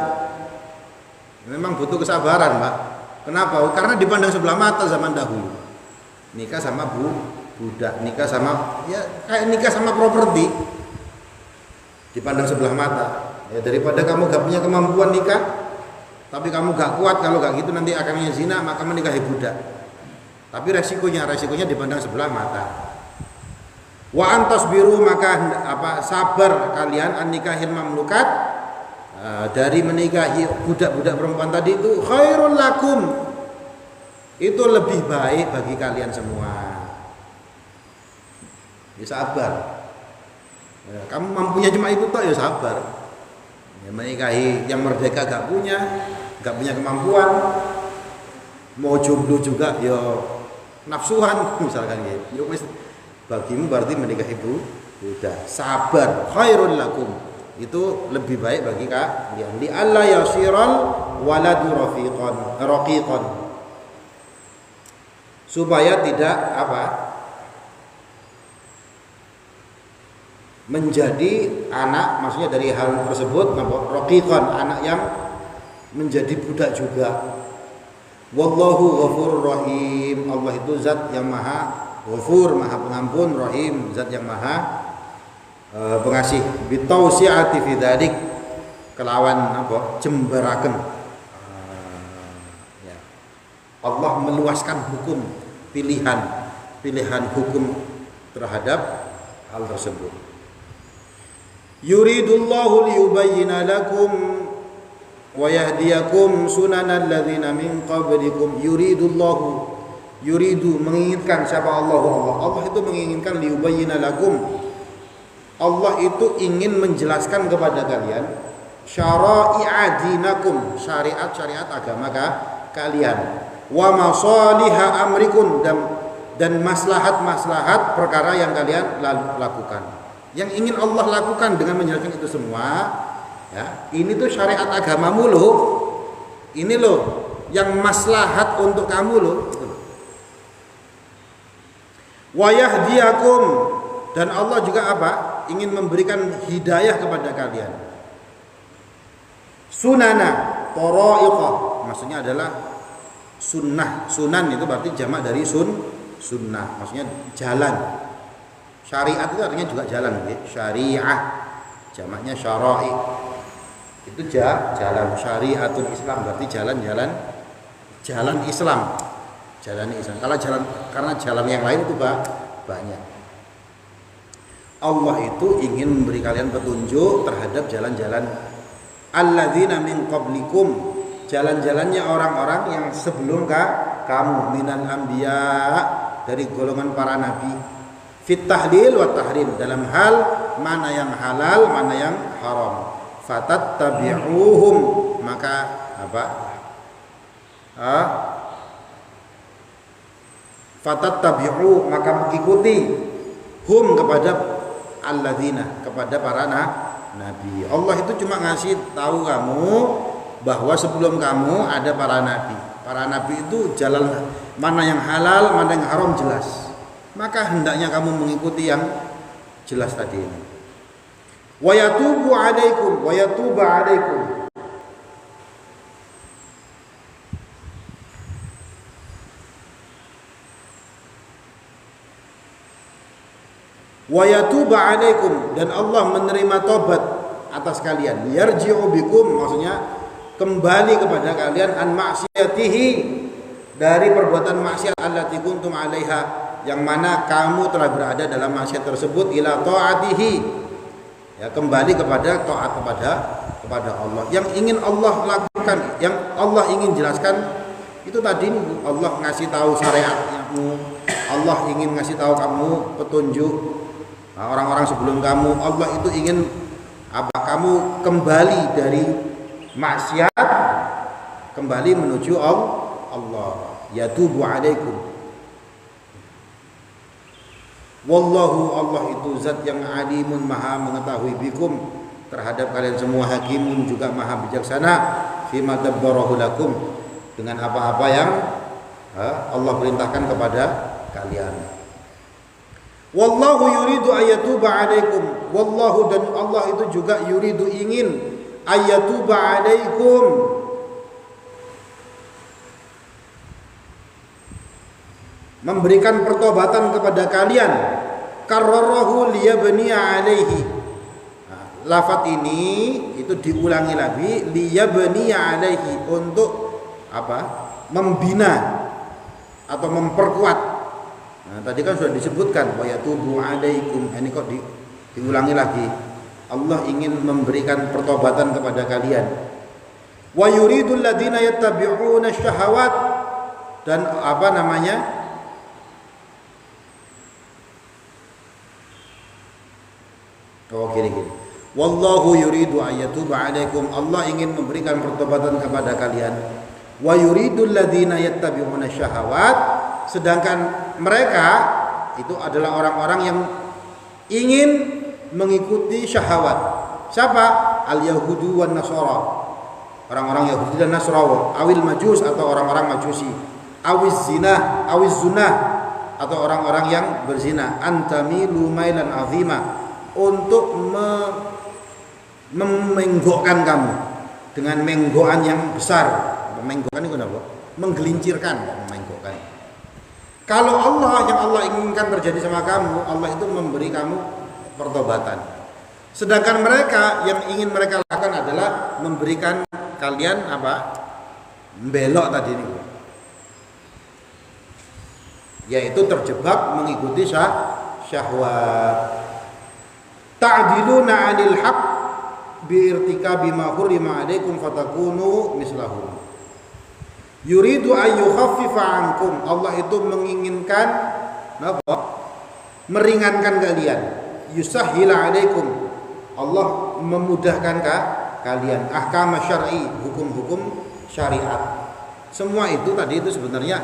A: Memang butuh kesabaran, Pak. Kenapa? Karena dipandang sebelah mata zaman dahulu. Nikah sama budak, nikah sama ya kayak nikah sama properti. Dipandang sebelah mata. Ya daripada kamu gak punya kemampuan nikah, tapi kamu gak kuat, kalau gak gitu nanti akan zina, maka menikahi budak. Tapi resikonya dipandang sebelah mata. Wa antasbiru, maka sabar kalian an nikahil mamlukat, dari menikahi budak-budak perempuan tadi itu khairul lakum, itu lebih baik bagi kalian semua. Ya sabar. Ya, kamu mampunya cuma itu toh ya sabar. Ya, menikahi yang merdeka gak punya kemampuan, mau jomblo juga ya nafsuhan misalkan gitu. Ya wis bagimu berarti menikahi budak. Sabar khairul lakum, Itu lebih baik bagi kalian. Li alla yasiral waladu raqiqan. Supaya tidak menjadi anak, maksudnya dari hal tersebut raqiqan, anak yang menjadi budak juga. Wallahu ghafurur rahim. Allah itu zat yang maha ghafur, maha pengampun, rahim, zat yang maha pengasih. Bitausiati fi dzalik, kelawan jembaraken. Ya. Allah meluaskan hukum, pilihan hukum terhadap hal tersebut. Yuridullahu liyubayyina lakum wa yahdiyakum sunanal ladzina min qablikum. Yuridu menginginkan, siapa Allah? Allah itu menginginkan liyubayyina lakum. Allah itu ingin menjelaskan kepada kalian syara'i'a dinakum, syariat agama kalian, wa masaliha amrikum, dan maslahat perkara yang kalian lakukan. Yang ingin Allah lakukan dengan menjelaskan itu semua, ya, ini tuh syariat agamamu loh. Ini loh yang maslahat untuk kamu loh. Wa yahdiyakum, dan Allah juga ingin memberikan hidayah kepada kalian. Sunana tara'iqah, maksudnya adalah sunnah. Sunan itu berarti jamak dari sunnah, maksudnya jalan. Syariat itu artinya juga jalan, syariah jamaknya syara'i, itu jalan. Syariatul Islam berarti jalan Islam. Kalau jalan, karena jalan yang lain itu banyak. Allah itu ingin memberi kalian petunjuk terhadap jalan-jalan alladzina min qablikum, jalan-jalannya orang-orang yang sebelum kamu, minal anbiya, dari golongan para nabi. Fit tahlil wa tahrim, dalam hal mana yang halal, mana yang haram. Fatattabi'uhum, maka fatattabi'u, maka mengikuti hum, kepada alladzina, kepada para nabi. Allah itu cuma ngasih tahu kamu bahwa sebelum kamu ada para nabi. Para nabi itu jalan mana yang halal, mana yang haram jelas. Maka hendaknya kamu mengikuti yang jelas tadi ini. Wa yatubu 'alaikum wa yatuba 'alaikum. Wa yatuba 'alaikum, dan Allah menerima tobat atas kalian. Yarji'u bikum, maksudnya kembali kepada kalian an maksiyatihi, dari perbuatan maksiat allati kuntum 'alaiha, yang mana kamu telah berada dalam maksiat tersebut, ila ta'atihi, ya, kembali kepada taat kepada Allah. Yang ingin Allah lakukan, yang Allah ingin jelaskan itu tadi, Allah ngasih tahu syariatmu, Allah ingin ngasih tahu kamu petunjuk. Nah, orang-orang sebelum kamu, Allah itu ingin kamu kembali dari maksiat, kembali menuju Allah. Yatubu 'alaikum. Wallahu, Allah itu zat yang alimun, maha mengetahui, bikum, terhadap kalian semua, hakimun, juga maha bijaksana, fima dabbarahu lakum, dengan apa-apa yang Allah perintahkan kepada kalian. Wallahu yuridu ayatuba 'alaikum. Wallahu, dan Allah itu juga yuridu, ingin, ayatuba 'alaikum, memberikan pertobatan kepada kalian. Karrarahu liyabniya 'alaihi. Nah, lafaz ini itu diulangi lagi, liyabniya 'alaihi, untuk membina atau memperkuat. Nah, tadi kan sudah disebutkan wa yatubu 'alaikum, ini kok diulangi lagi. Allah ingin memberikan pertobatan kepada kalian. Wa yuridul ladzina yattabi'una syahawat, dan gini. Wallahu yuridu ayatuba 'alaikum, Allah ingin memberikan pertobatan kepada kalian. Wa yuridul ladzina yattabi'una syahawat, sedangkan mereka itu adalah orang-orang yang ingin mengikuti syahwat. Siapa? Al-Yahudu wan Nasara. Orang-orang Yahudi dan Nasrani, awil Majus atau orang-orang Majusi, awiz zina atau orang-orang yang berzina, antamilu mailan azima, untuk memenggokkan kamu dengan menggokan yang besar. Menggokan itu apa? Menggelincirkan, menggokkan. Kalau Allah yang Allah inginkan terjadi sama kamu, Allah itu memberi kamu pertobatan. Sedangkan mereka yang ingin mereka lakukan adalah memberikan kalian apa? Belok tadi ini. Yaitu terjebak mengikuti syahwat. Ta'diluna 'anil haqq biirtikabi ma hurima 'alaikum fatakunu mislahum. Yuridu an yukhaffifa 'ankum. Allah itu menginginkan apa? Meringankan kalian. Yusahhila 'alaikum. Allah memudahkan kalian ahkam syar'i, hukum-hukum syariat. Semua itu tadi itu sebenarnya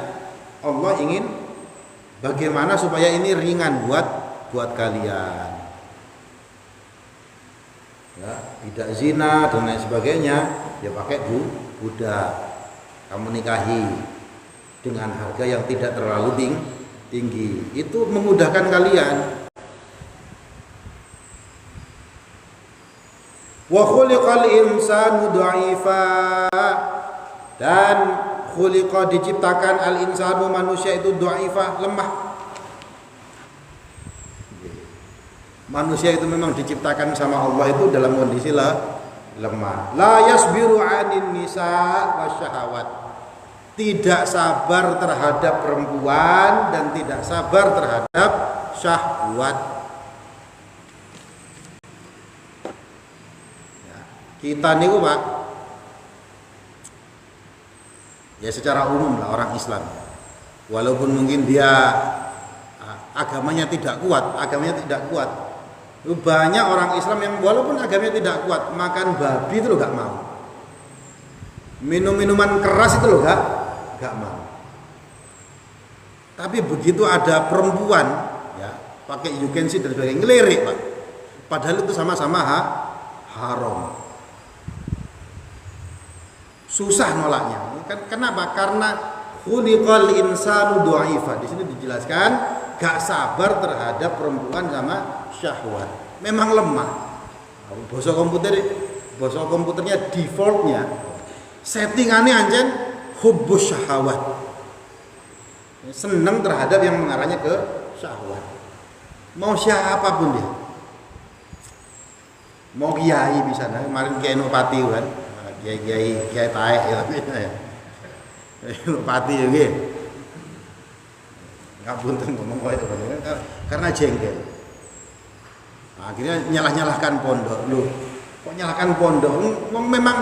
A: Allah ingin bagaimana supaya ini ringan buat kalian. Ya, tidak zina dan lain sebagainya, ya pakai budak. Kamu nikahi dengan harga yang tidak terlalu tinggi. Itu memudahkan kalian. Wa khuliqal insanu dha'ifa, dan khuliqa diciptakan al insanu manusia itu dha'ifa, lemah. Manusia itu memang diciptakan sama Allah itu dalam kondisi lemah. La yasbiru 'anin nisa wasyahawat. Tidak sabar terhadap perempuan dan tidak sabar terhadap syahwat. Kita niku Pak, ya secara umum lah orang Islam, walaupun mungkin dia agamanya tidak kuat, banyak orang Islam yang walaupun agamanya tidak kuat, makan babi itu loh gak mau, minum minuman keras itu loh gak mau. Tapi begitu ada perempuan ya pakai you can see dan sebagainya, ngelirik Pak, padahal itu sama-sama haram. Susah nolaknya. Kenapa? Karena khuliqal insanu dha'ifa. Di sini dijelaskan gak sabar terhadap perempuan sama syahwat. Memang lemah. Bahasa komputernya defaultnya settingannya anjen hubbus syahwat. Senang terhadap yang mengarahnya ke syahwat. Mau siapapun dia. Mau kiai bisa, kemarin Kiai Nopati kan. Kiai taek ya tapi Pati ya nggih. Ngapunten ngomong kowe itu karena jengkel. Nah, akhirnya nyalahkan pondok. Loh, kok nyalahkan pondok? Memang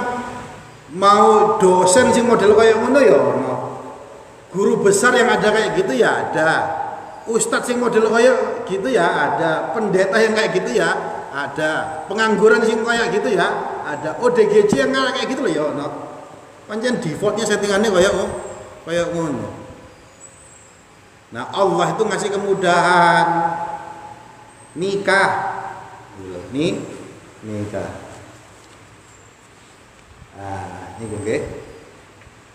A: mau dosen sing model kayak ngono ya ono. Guru besar yang ada kayak gitu ya ada. Ustadz sing model kayak gitu ya ada. Pendeta yang kayak gitu ya ada. Pengangguran sing kayak gitu ya ada. ODGJ yang kayak gitu loh ya ono. Pancen defaultnya settingannya kayak ngono. Nah, Allah itu ngasih kemudahan nikah. Nikah. Nah, ini oke.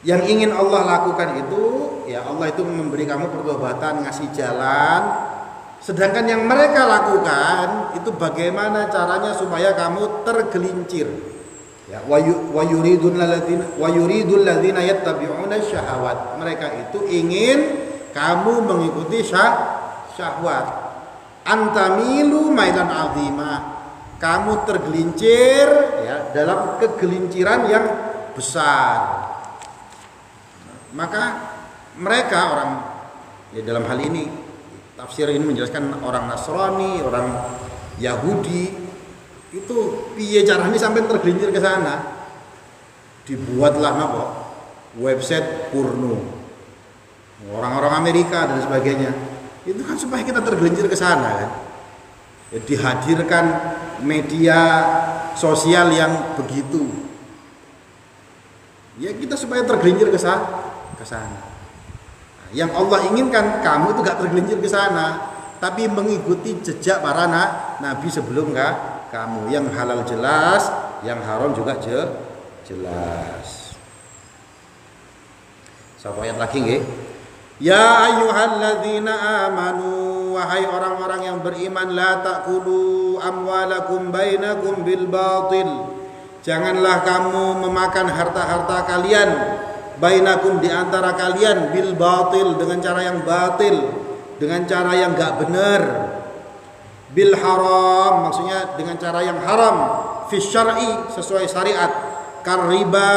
A: Yang ingin Allah lakukan itu ya Allah itu memberi kamu pertobatan, ngasih jalan. Sedangkan yang mereka lakukan itu bagaimana caranya supaya kamu tergelincir. Ya, wa yuridul ladzina yattabi'una syahawat. Mereka itu ingin kamu mengikuti syahwat. Antamilu mailan azima. Kamu tergelincir ya dalam kegelinciran yang besar. Maka mereka orang ya dalam hal ini tafsir ini menjelaskan orang Nasrani, orang Yahudi itu piye caranya sampai tergelincir ke sana. Dibuatlah apa? Website porno. Orang-orang Amerika dan sebagainya. Itu kan supaya kita tergelincir ke sana kan. Ya, dihadirkan media sosial yang begitu. Ya kita supaya tergelincir ke sana. Yang Allah inginkan kamu itu gak tergelincir ke sana, tapi mengikuti jejak para nabi sebelum kamu. Yang halal jelas, yang haram juga jelas. Satu ayat lagi nggih. Ya ayyuhalladzina amanu, wahai orang-orang yang beriman, la ta'kulu amwalakum bainakum bil batil. Janganlah kamu memakan harta-harta kalian bainakum di antara kalian bil batil, dengan cara yang batil, dengan cara yang enggak benar. Bil haram maksudnya dengan cara yang haram, fi syar'i sesuai syariat, kar riba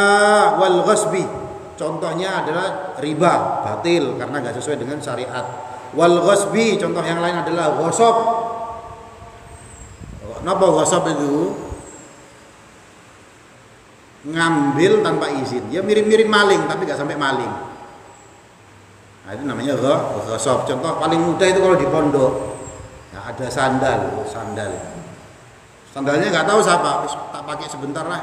A: wal ghasbi. Contohnya adalah riba, batil karena enggak sesuai dengan syariat. Wal ghasbi, contoh yang lain adalah ghasab. Napa ghasab itu? Ngambil tanpa izin. Ya mirip-mirip maling tapi enggak sampai maling. Nah, itu namanya ghasab. Contoh paling mudah itu kalau di pondok. Nah, ada sandal. Sandalnya enggak tahu siapa, tak pakai sebentar lah.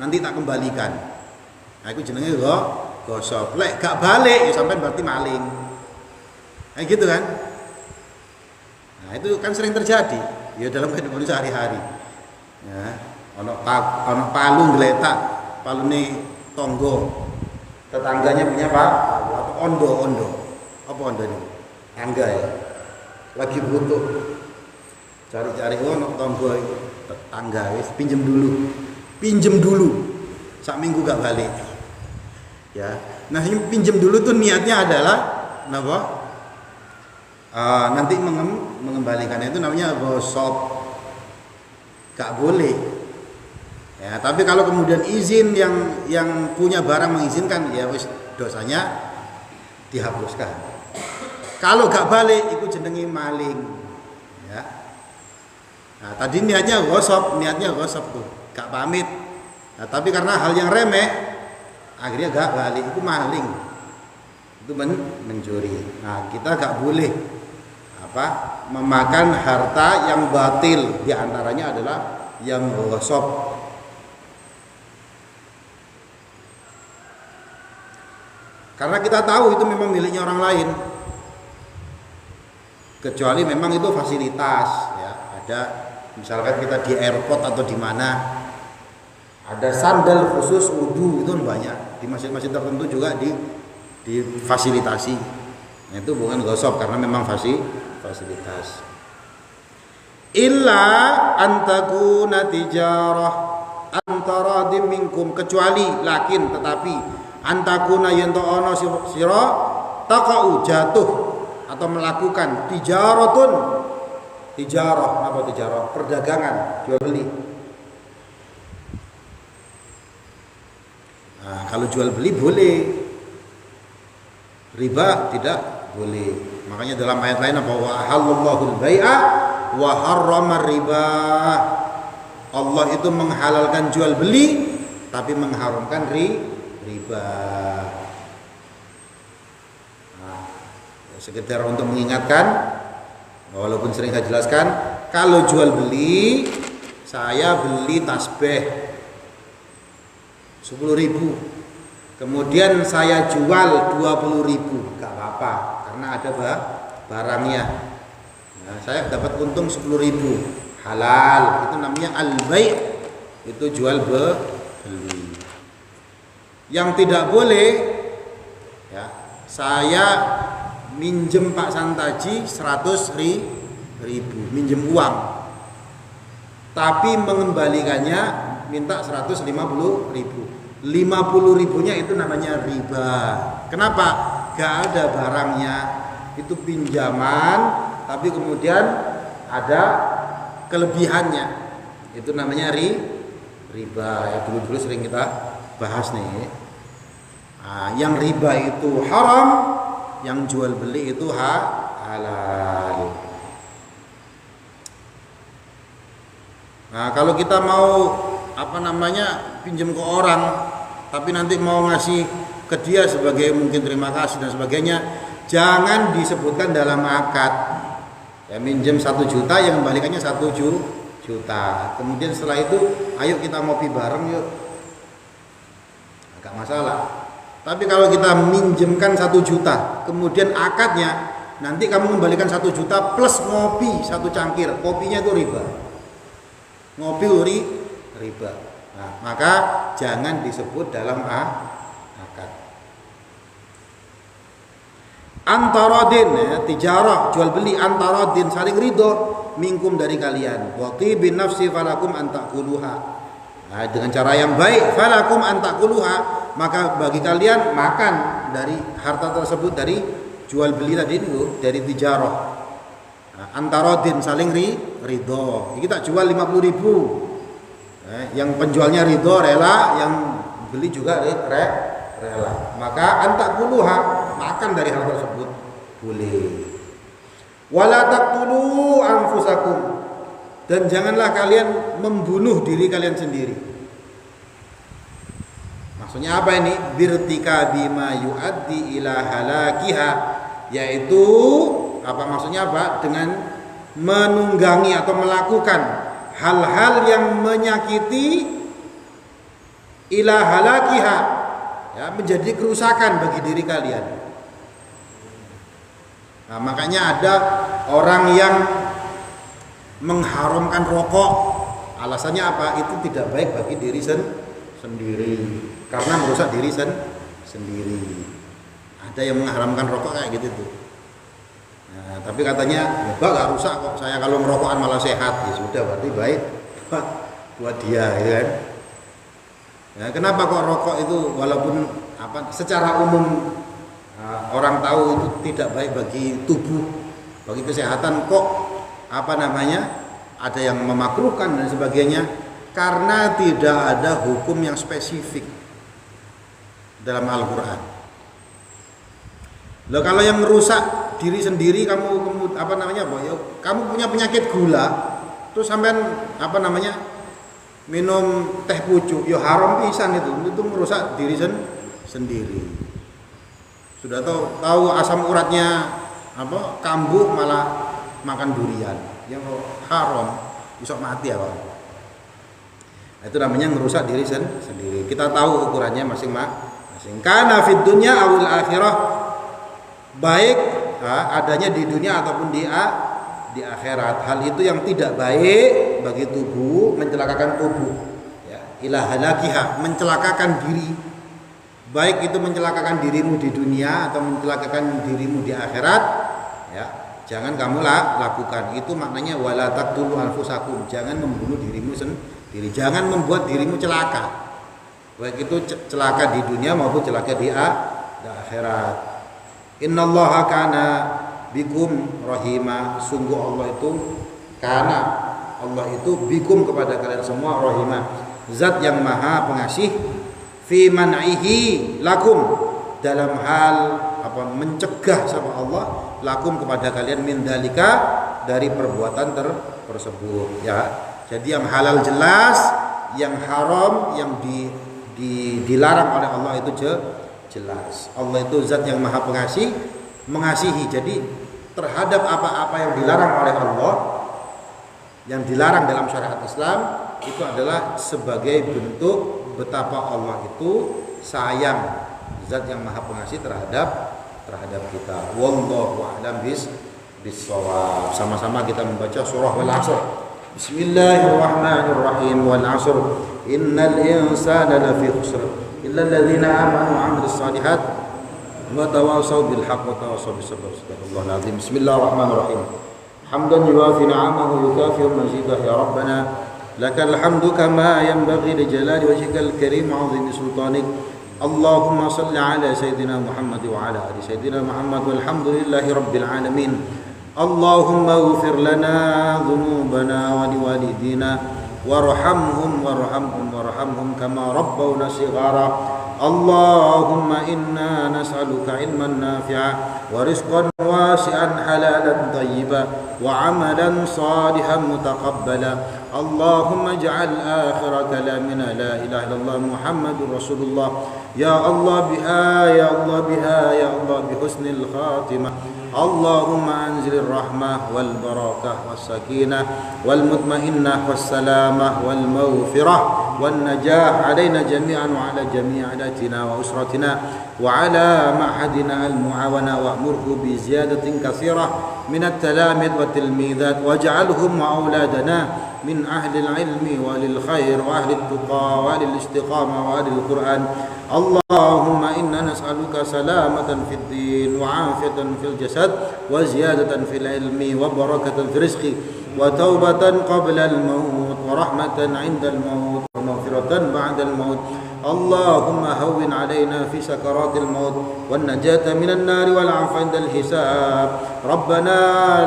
A: Nanti tak kembalikan. Nah, itu jenenge ghasab. Lek gak balik ya sampai berarti maling. Kayak gitu kan? Nah, itu kan sering terjadi ya dalam kehidupan sehari-hari. Ya, ono palu geletak, palune tonggo. Tetangganya punya atau ondo. Apa ondo ini? Tangga ya. Lagi butuh. Cari-cari ono tonggo tetangga wis pinjem dulu. Sak minggu gak balik. Ya, nah ini pinjam dulu tuh niatnya adalah apa? Nanti mengembalikannya itu namanya ghasab. Gak boleh. Ya, tapi kalau kemudian izin yang punya barang mengizinkan, ya wis dosanya dihapuskan. Kalau gak balik, itu jenenge maling. Ya. Nah, tadi niatnya ghasab tuh, gak pamit. Nah, tapi karena hal yang remeh akhirnya gak balik, itu maling, itu mencuri. Nah, kita gak boleh memakan harta yang batil, di antaranya adalah yang ghasab. Karena kita tahu itu memang miliknya orang lain, kecuali memang itu fasilitas ya. Ada misalkan kita di airport atau di mana ada sandal khusus wudu, itu banyak di masjid-masjid tertentu juga difasilitasi. Nah, itu bukan ghasab karena memang fasilitas. Illa antakuna tijarah antara minkum, kecuali lakin tetapi antakuna yen to ana sira taqau jatuh atau melakukan tijarah, perdagangan, jual beli. Nah, kalau jual beli boleh, riba tidak boleh. Makanya dalam ayat lain apa, wa halallahu al-bai'a wa harrama riba. Allah itu menghalalkan jual beli tapi mengharamkan riba. Nah, sekedar untuk mengingatkan, walaupun sering saya jelaskan, kalau jual beli, saya beli tasbih 10.000, kemudian saya jual 20.000, gak apa-apa karena ada barangnya. Nah, saya dapat untung 10.000, halal, itu namanya al-bai', itu jual beli. Yang tidak boleh ya, saya minjem Pak Santaji 100.000, minjem uang, tapi mengembalikannya minta 150.000. 50.000-nya itu namanya riba. Kenapa? Gak ada barangnya, itu pinjaman, tapi kemudian ada kelebihannya, itu namanya riba. Ya, dulu sering kita bahas nih. Nah, yang riba itu haram, yang jual beli itu halal. Nah, kalau kita mau pinjam ke orang, tapi nanti mau ngasih ke dia sebagai mungkin terima kasih dan sebagainya, jangan disebutkan dalam akad. Ya, minjem 1 juta, yang kembalikannya 1 juta. Kemudian setelah itu, ayo kita ngopi bareng yuk. Agak masalah. Tapi kalau kita minjemkan 1 juta, kemudian akadnya nanti kamu kembalikan 1 juta plus ngopi 1 cangkir, kopinya itu riba. Ngopi riba. Nah, maka jangan disebut dalam akad. Antaradin, ya, tijarah, jual beli antaradin, saling ridho minkum dari kalian. Wa tibin nafsi falakum an ta'kuluha. Nah, dengan cara yang baik, falakum an ta'kuluha, maka bagi kalian makan dari harta tersebut, dari jual beli tadi itu, dari tijarah. Nah, antaradin, saling ridho. Ini tak jual 50.000. Yang penjualnya ridho, rela, yang beli juga rela. Maka antakuluha, makan dari hal tersebut boleh. Wala taqtulu anfusakum, dan janganlah kalian membunuh diri kalian sendiri. Maksudnya apa ini? Birtika bima yuaddi ila halakiha, yaitu apa maksudnya apa? Dengan menunggangi atau melakukan hal-hal yang menyakiti ila halakiha, ya, menjadi kerusakan bagi diri kalian. Nah, makanya ada orang yang mengharamkan rokok, alasannya apa? Itu tidak baik bagi diri sendiri, karena merusak diri sendiri. Ada yang mengharamkan rokok kayak gitu tuh. Nah, tapi katanya enggak rusak kok, saya kalau merokokan malah sehat. Ya sudah, berarti baik buat dia, ya kan? Ya, kenapa kok rokok itu walaupun apa secara umum orang tahu itu tidak baik bagi tubuh, bagi kesehatan, kok apa namanya ada yang memakruhkan dan sebagainya, karena tidak ada hukum yang spesifik dalam Al-Qur'an. Loh, kalau yang merusak diri sendiri, kamu apa namanya, kamu punya penyakit gula, terus sampean apa namanya minum teh pucuk, ya haram pisan itu merusak diri sendiri. Sudah tahu asam uratnya apa kambuh, malah makan durian, yang haram, bisa mati ya Pak. Itu namanya merusak diri sendiri. Kita tahu ukurannya masing-masing. Kana fid dunya awil akhirah, baik adanya di dunia ataupun di akhirat. Hal itu yang tidak baik bagi tubuh, mencelakakan tubuh, ya, ila halakiha, mencelakakan diri. Baik itu mencelakakan dirimu di dunia atau mencelakakan dirimu di akhirat, ya, jangan kamu lakukan. Itu maknanya wala taqtulu anfusakum, jangan membunuh dirimu sendiri, jangan membuat dirimu celaka. Baik itu celaka di dunia maupun celaka di akhirat. Innallaha kana bikum rahima, sungguh Allah itu bikum kepada kalian semua rahima, zat yang maha pengasih, fi man'ihi lakum, dalam hal apa mencegah sama Allah lakum kepada kalian min dalika, dari perbuatan tersebut, ya. Jadi yang halal jelas, yang haram yang dilarang oleh Allah itu jelas. Allah itu zat yang maha pengasih, mengasihi. Jadi terhadap apa-apa yang dilarang oleh Allah, yang dilarang dalam syariat Islam, itu adalah sebagai bentuk betapa Allah itu sayang, zat yang maha pengasih terhadap kita. Wallahu a'lam bis-shawab. Sama-sama kita membaca surah Wal-'Ashr. Bismillahirrahmanirrahim. Wal-'Ashr innal insana lafi khusr illa alladhina amanu wa 'amilus shalihat wa tawassaw bil haqq wa tawassaw bis sabr. Subhanallahul azim. Bismillahirrahmanirrahim. Hamdan yuwafi ni'amahu yukafi mazidah ya rabbana lakal hamdu kama yanbaghi li jalali wajhikal karim 'azimi sultanik. Allahumma salli ala sayyidina Muhammad wa ala ali sayyidina Muhammad walhamdulillahi rabbil alamin. Allahumma ighfir lana dhunubana wa liwalidina warhamhum kama rabbawna shighara. Allahumma inna nas'aluka ilman nafi'a wa rizqan wasi'an halalan thayyiban wa 'amalan salihan mutaqabbala. Allahumma ij'al akhir kalamina la ilaha illallah Muhammadur Rasulullah. Ya Allah biha bi husnil khatimah. Allahumma anzilir rahmah wal barakah was sakinah wal mutmainnah was salamah wal maghfirah wan najah alaina jami'an wa ala jami' adatina wa usratina وعلى معهدنا المعاونة وأمره بزيادة كثيرة من التلامذ والتلميذات واجعلهم وأولادنا من أهل العلم وأهل الخير وأهل التقى وأهل الاستقامة وأهل القرآن. اللهم إنا نسألك سلامة في الدين وعافية في الجسد وزيادة في العلم وبركة في الرزق وتوبة قبل الموت ورحمة عند الموت ومغفرة بعد الموت. اللهم هون علينا في سكرات الموت والنجاة من النار والعفو عند الحساب. ربنا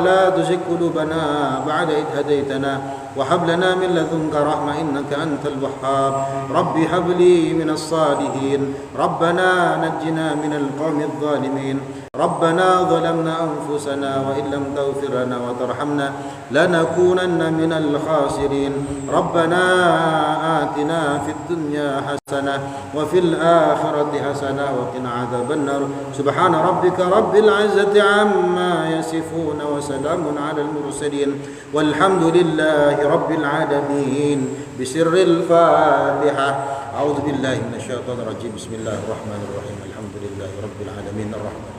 A: لا تزغ قلوبنا بعد إذ هديتنا وهب لنا من لدنك رحمة إنك أنت الوهاب. رب هب لي من الصالحين. ربنا نجنا من القوم الظالمين. ربنا ظلمنا أنفسنا وإن لم تغفر لنا وترحمنا لنكونن من الخاسرين. ربنا آتنا في الدنيا حسنة وفي الآخرة حسنة وقنا عذاب النار. سبحان ربك رب العزة عما يصفون وسلام على المرسلين والحمد لله رب العالمين. بسر الفاتحة. أعوذ بالله من الشيطان الرجيم. بسم الله الرحمن الرحيم. الحمد لله رب العالمين الرحمن